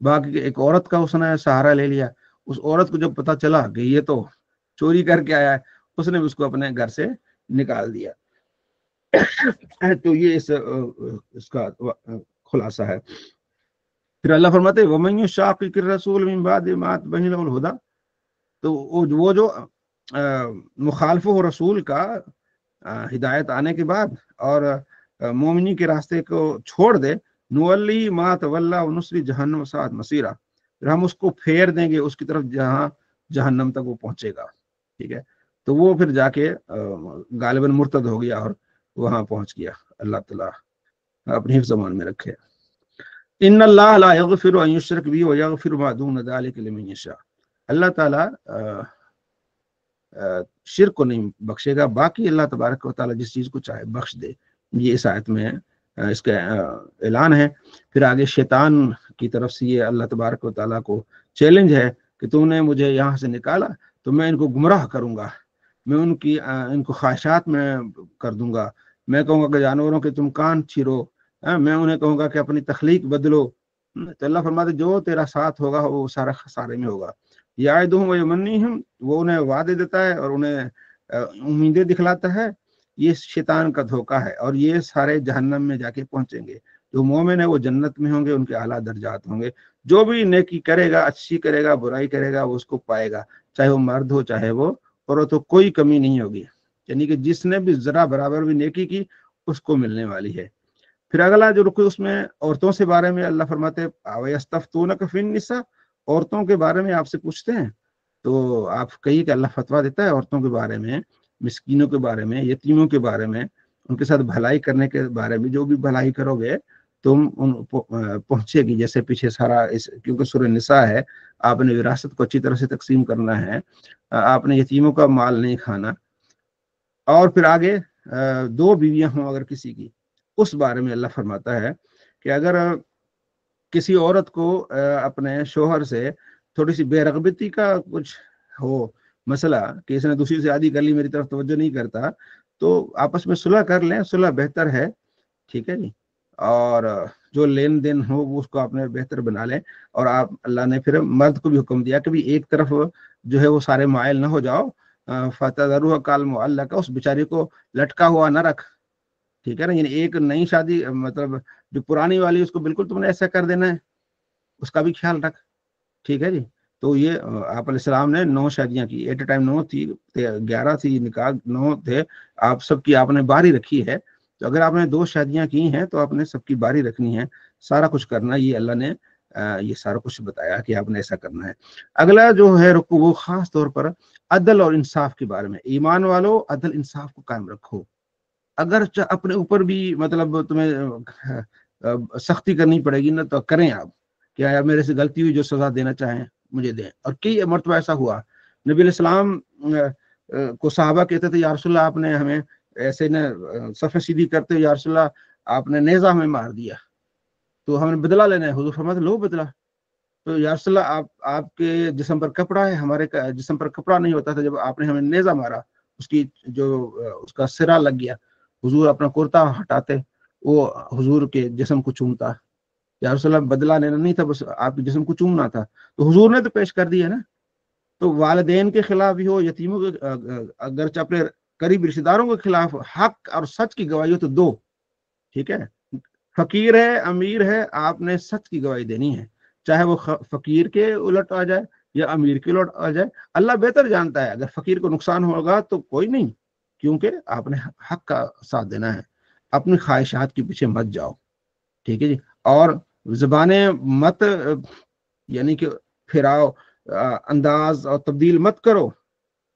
A: भाग के एक औरत का उसने सहारा ले लिया। उस औरत को जब पता चला कि ये तो चोरी करके आया है, उसने उसको अपने घर से निकाल दिया। तो ये इसका खुलासा है। फिर अल्लाह फरमाते वमन युशाक़िक़िर रसूल मिन बादि मा तबय्यन लहुल हुदा, तो वो जो मुखालफ हो रसूल का हिदायत आने के बाद और मोमिनी के रास्ते को छोड़ दे, नुवल्ली मा तवल्ला व नुस्ली जहन्नम सात मसीरा, फिर हम उसको फेर देंगे उसकी तरफ जहां जहन्नम तक वो पहुंचेगा, ठीक है। तो वो फिर जाके गालिबन मुर्तद हो गया और वहां पहुंच गया। अल्लाह ताला अपनी हिफ्ज़ ज़मान में रखे। इन्नल्लाह ला यग़फिरु अन युश्रक बिही व यग़फिरु मा दून ज़ालिका लिमन यशा, अल्लाह ताला शिर्क को नहीं बख्शेगा, बाकी अल्लाह तबारक व तआला जिस चीज को चाहे बख्श दे। ये इस आयत में इसका ऐलान है। फिर आगे शैतान की तरफ से ये अल्लाह तबारक व तआला को चैलेंज है कि तुमने मुझे यहाँ से निकाला तो मैं इनको गुमराह करूंगा, मैं उनकी इनको ख्वाहिशात में कर दूंगा। मैं कहूँगा कि जानवरों के तुम कान चीरो, मैं उन्हें कहूँगा कि अपनी तख्लीक बदलो। तो अल्लाह फरमाते जो तेरा साथ होगा वो सारा खसारे में होगा। याइदुहुम व युमन्निहुम, वो उन्हें वादे देता है और उन्हें उम्मीदें दिखलाता है। ये शैतान का धोखा है और ये सारे जहन्नम में जाके पहुंचेंगे। जो मोमिन है वो जन्नत में होंगे, उनके आला दर्जात होंगे। जो भी नेकी करेगा, अच्छी करेगा, बुराई करेगा, वो उसको पाएगा, चाहे वो मर्द हो चाहे वो औरत हो, कोई कमी नहीं होगी। यानी कि जिसने भी जरा बराबर भी नेकी की उसको मिलने वाली है। फिर अगला जो रुकू उसमें औरतों से बारे में अल्लाह फरमाते आवयस्तफ्तूनक फिन निसा औरतों के बारे में आपसे पूछते हैं तो आप कहिए कि अल्लाह फतवा देता है औरतों के बारे में, मिस्कीनों के बारे में, यतीमों के बारे में, उनके साथ भलाई करने के बारे में। जो भी भलाई करोगे तुम उन पहुंचेगी। जैसे पीछे सारा क्योंकि सूरह निसा है, आपने विरासत को अच्छी तरह से तकसीम करना है, आपने यतीमों का माल नहीं खाना। और फिर आगे 2 बीवियां हों अगर किसी की, उस बारे में अल्लाह फरमाता है कि अगर किसी औरत को अपने शोहर से थोड़ी सी बेरगबती का कुछ हो मसला कि इसने दूसरी से शादी कर ली, मेरी तरफ तवज्जो नहीं करता, तो आपस में सुलह कर लें, सुलह बेहतर है, ठीक है जी। और जो लेन देन हो वो उसको आपने बेहतर बना लें। और आप अल्लाह ने फिर मर्द को भी हुक्म दिया कि भी एक तरफ जो है वो सारे मायल ना हो जाओ, फतदरुहा काल मुअल्लका, उस बेचारी को लटका हुआ ना रख, ठीक है ना। यानी एक नई शादी मतलब जो पुरानी वाली उसको बिल्कुल तुमने ऐसा कर देना है, उसका भी ख्याल रख, ठीक है जी। तो ये आप अलैहिस्सलाम ने 9 शादियां की, एट ए टाइम 9 थी, 11 थी निकाह, 9 थे, आप सबकी आपने बारी रखी है। तो अगर आपने 2 शादियां की हैं तो आपने सबकी बारी रखनी है, सारा कुछ करना। ये अल्लाह ने ये सारा कुछ बताया कि आपने ऐसा करना है। अगला जो है रुकू वो खास तौर पर अदल और इंसाफ के बारे में। ईमान वालों, अदल इंसाफ को कायम रखो। अगर अपने ऊपर भी मतलब तुम्हें सख्ती करनी पड़ेगी ना तो करें आप, क्या यार मेरे से गलती हुई, जो सजा देना चाहें मुझे दें। और कई मरतबा ऐसा हुआ, नबी अलैहिस्सलाम को सहाबा कहते थे या रसूलल्लाह आपने हमें ऐसे न सफ़े सीधी करते हो, या रसूलल्लाह आपने नेज़ा हमें मार दिया तो हमें बदला लेना है। हुजूर फरमाते लो बदला। तो या रसूलल्लाह आपके जिस्म पर कपड़ा है, हमारे जिस्म पर कपड़ा नहीं होता था। जब आपने हमें नेज़ा मारा, उसकी जो उसका सिरा लग गया, हुजूर अपना कुर्ता हटाते, वो हुजूर के जिस्म को चूमता। या रसूलल्लाह बदला लेना नहीं था, बस आपके जिस्म को चूमना था। तो हुजूर ने तो पेश कर दिया ना। तो वालिदैन के खिलाफ भी हो, यतीमों के अगर अपने करीब रिश्तेदारों के खिलाफ हक और सच की गवाही हो तो दो, ठीक है। फकीर है, अमीर है, आपने सच की गवाही देनी है, चाहे वो फकीर के उलट आ जाए या अमीर के उलट आ जाए। अल्लाह बेहतर जानता है, अगर फकीर को नुकसान होगा तो कोई नहीं, क्योंकि आपने हक का साथ देना है। अपनी ख्वाहिशात के पीछे मत जाओ, ठीक है जी। और ज़बाने मत यानी कि फिराओ, अंदाज और तब्दील मत करो,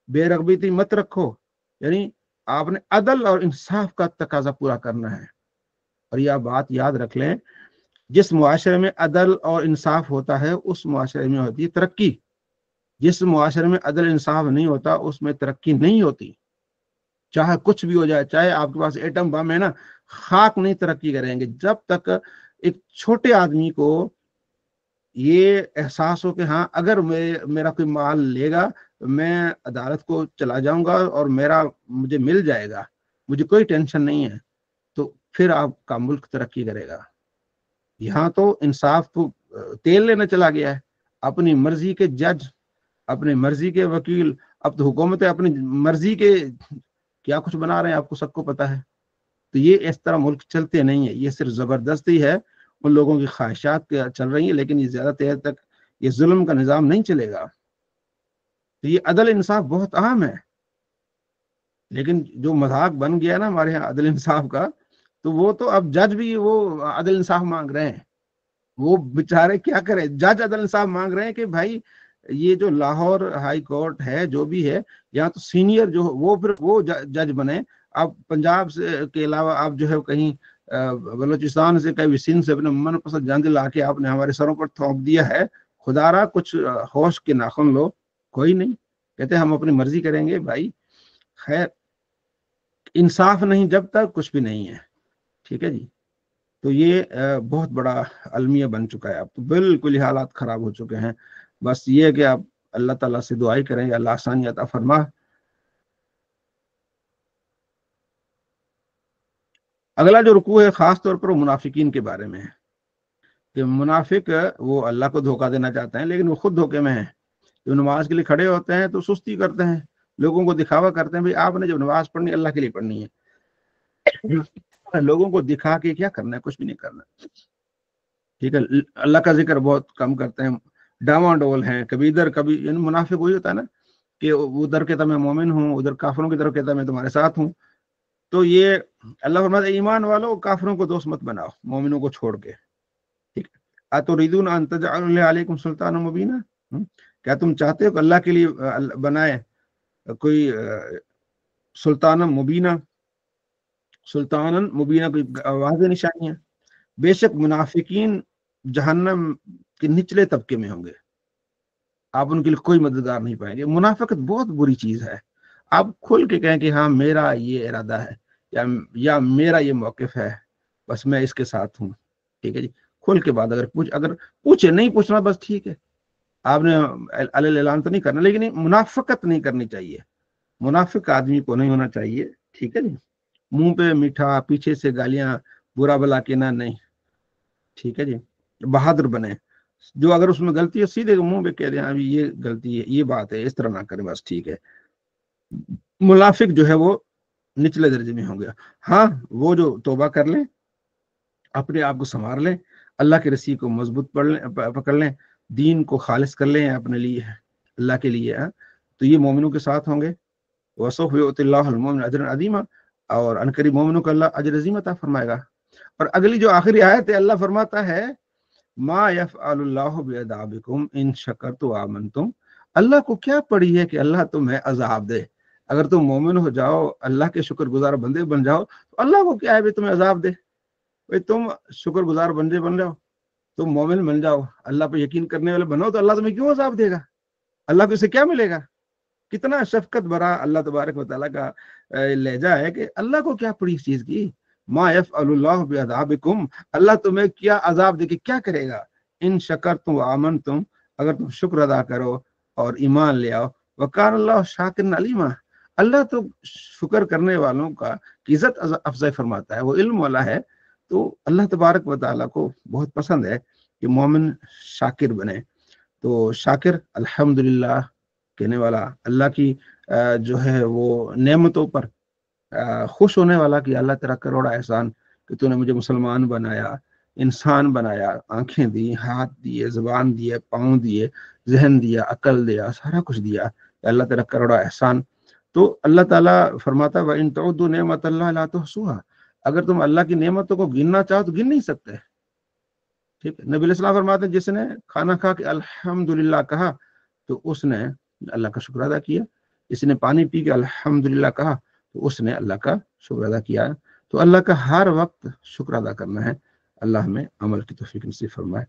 A: बेरगबती मत रखो। यानी आपने अदल और इंसाफ का तकाजा पूरा करना है। और यह बात याद रख लें, जिस मुआशरे में अदल और इंसाफ होता है उस मुआशरे में होती है तरक्की। जिस मुआशरे में अदल इंसाफ नहीं होता उसमें तरक्की नहीं होती। चाहे कुछ भी हो जाए, चाहे आपके पास एटम बम है ना, खाक नहीं तरक्की करेंगे जब तक एक छोटे आदमी को ये एहसास हो कि हाँ अगर मेरा कोई माल लेगा मैं अदालत को चला जाऊंगा और मुझे मिल जाएगा, मुझे कोई टेंशन नहीं है, तो फिर आपका मुल्क तरक्की करेगा। यहाँ तो इंसाफ तो तेल लेने चला गया है। अपनी मर्जी के जज, अपनी मर्जी के वकील, अब तो हुकूमतें अपनी मर्जी के क्या कुछ बना रहे हैं, आपको सबको पता है। तो ये इस तरह मुल्क चलते नहीं है, ये सिर्फ जबरदस्ती है, उन लोगों की ख्वाहिशात चल रही है, लेकिन ये ज्यादा देर तक ये जुल्म का निज़ाम नहीं चलेगा। तो ये अदल इंसाफ बहुत अहम है, लेकिन जो मजाक बन गया ना हमारे यहाँ अदल इंसाफ का, तो वो तो अब जज भी वो अदल इंसाफ मांग रहे हैं। वो बेचारे क्या करें, जज अदल इंसाफ मांग रहे हैं कि भाई ये जो लाहौर हाई कोर्ट है जो भी है, यहाँ तो सीनियर जो वो फिर वो जज बने। आप पंजाब से के अलावा आप जो है कहीं बलोचिस्तान से, कहीं सिंध से अपने मन पसंद जंज ला के आपने हमारे सरों पर थोप दिया है। खुदारा कुछ होश के नाखुन लो। कोई नहीं, कहते हम अपनी मर्जी करेंगे। भाई खैर, इंसाफ नहीं जब तक कुछ भी नहीं है, ठीक है जी। तो ये बहुत बड़ा अलमिया बन चुका है। अब तो बिल्कुल ही हालात खराब हो चुके हैं। बस ये है कि आप अल्लाह ताला से दुआई करें, अल्लाह आसानी अता फरमा। अगला जो रुकू है खास तौर पर वो मुनाफिकीन के बारे में है कि मुनाफिक वो अल्लाह को धोखा देना चाहते हैं लेकिन वो खुद धोखे में है। जो नमाज के लिए खड़े होते हैं तो सुस्ती करते हैं, लोगों को दिखावा करते हैं। भाई आपने जब नमाज पढ़नी अल्लाह के लिए पढ़नी है, लोगों को दिखा के क्या करना है, कुछ भी नहीं करना, ठीक है। अल्लाह का जिक्र बहुत कम करते हैं, डावाडोल हैं, कभी इधर कभी। मुनाफिक वही होता है ना कि उधर कहता मैं मोमिन हूँ, उधर काफिरों की तरफ कहता मैं तुम्हारे साथ हूँ। तो ये अल्लाह फरमाता है ईमान वालों काफिरों को दोस्त मत बनाओ मोमिनों को छोड़ के, ठीक है। अतुरीदून अन तजअलु अलैकुम सुल्तान मुबीना, क्या तुम चाहते हो कि अल्लाह के लिए बनाए कोई सुल्तान मुबीना, सुल्तान मुबीना कोई वाज़ेह निशानियां। बेशक मुनाफिकीन जहन्नम के निचले तबके में होंगे, आप उनके लिए कोई मददगार नहीं पाएंगे। मुनाफिकत बहुत बुरी चीज है। आप खुल के कहें कि हाँ मेरा ये इरादा है या मेरा ये मौक़िफ़ है, बस मैं इसके साथ हूँ, ठीक है जी। खुल के बाद अगर पूछे नहीं पूछना बस ठीक है, आपने अलल ऐलान तो नहीं करना, लेकिन मुनाफिकत नहीं करनी चाहिए, मुनाफिक आदमी को नहीं होना चाहिए, ठीक है जी। मुंह पे मीठा, पीछे से गालियां, बुरा भला कहना नहीं, ठीक है जी। बहादुर बने, जो अगर उसमें गलती है सीधे मुंह पे कह दें हाँ ये गलती है, ये बात है, इस तरह ना करें, बस ठीक है। मुनाफिक जो है वो निचले दर्जे में होंगे। हाँ वो जो तौबा कर लें, अपने आप को संवार लें, अल्लाह के रसी को मजबूत पकड़ लें, दीन को खालिस कर लें अपने लिए, अल्लाह के लिए, तो ये मोमिनों के साथ होंगे। वसौफ युतिल्लाहुल मुमिन अजरन अज़ीमा, और अनकरीब मोमिनों को अल्लाह अजर अज़ीम अता फरमाएगा। और अगली जो आखिरी आयत है, अल्लाह फरमाता है मा यफ़अलुल्लाहु बिअज़ाबिकुम इन शकरतुम व आमनतुम, अल्लाह को क्या पड़ी है कि अल्लाह तुम्हें अजाब दे। अगर तुम मोमिन हो जाओ, अल्लाह के शुक्रगुजार बंदे बन जाओ, तो अल्लाह को क्या है भाई तुम्हें अजाब दे। भाई तुम शुक्रगुजार बंदे बन जाओ, तुम मोमिन बन जाओ, अल्लाह पे यकीन करने वाले बनो, तो अल्लाह तुम्हें क्यों अजाब देगा? अल्लाह को इससे क्या मिलेगा? कितना शफकत भरा अल्लाह तबारक व तआला का लहजा है कि अल्लाह को क्या पड़ी इस चीज की। मा यफ़अलुल्लाहु बिअज़ाबिकुम, अल्लाह तुम्हें क्या अजाब देके क्या करेगा। इन शकरतुम व आमनतुम, अगर तुम शुक्र अदा करो और ईमान ले आओ। व कान अल्लाहु शाकिरन अलीमा, अल्लाह तो शुक्र करने वालों का इज्जत अफजाई फरमाता है, वो इल्म वाला है। तो अल्लाह तबारक व तआला को बहुत पसंद है कि मोमिन शाकिर बने। तो शाकिर अल्हम्दुलिल्लाह कहने वाला, अल्लाह की जो है वो नेमतों पर खुश होने वाला कि अल्लाह तेरा करोड़ा एहसान कि तूने मुझे मुसलमान बनाया, इंसान बनाया, आंखें दी, हाथ दिए, ज़ुबान दिए, पाँव दिए, जहन दिया, अकल दिया, सारा कुछ दिया, अल्लाह तेरा करोड़ा एहसान। तो अल्लाह ताला फरमाता व इन तउद्दू नेमतल्लाहि ला तुहसूहा, अगर तुम अल्लाह की नेमतों को गिनना चाहो तो गिन नहीं सकते, ठीक है। नबी अलैहिस्सलाम फरमाते हैं जिसने खाना खा के अल्हम्दुलिल्लाह कहा तो उसने अल्लाह का शुक्र अदा किया, इसने पानी पी के अल्हम्दुलिल्लाह कहा तो उसने अल्लाह का शुक्र अदा किया। तो अल्लाह का हर वक्त शुक्र अदा करना है। अल्लाह हमें अमल की तौफीक नसीब फरमाए।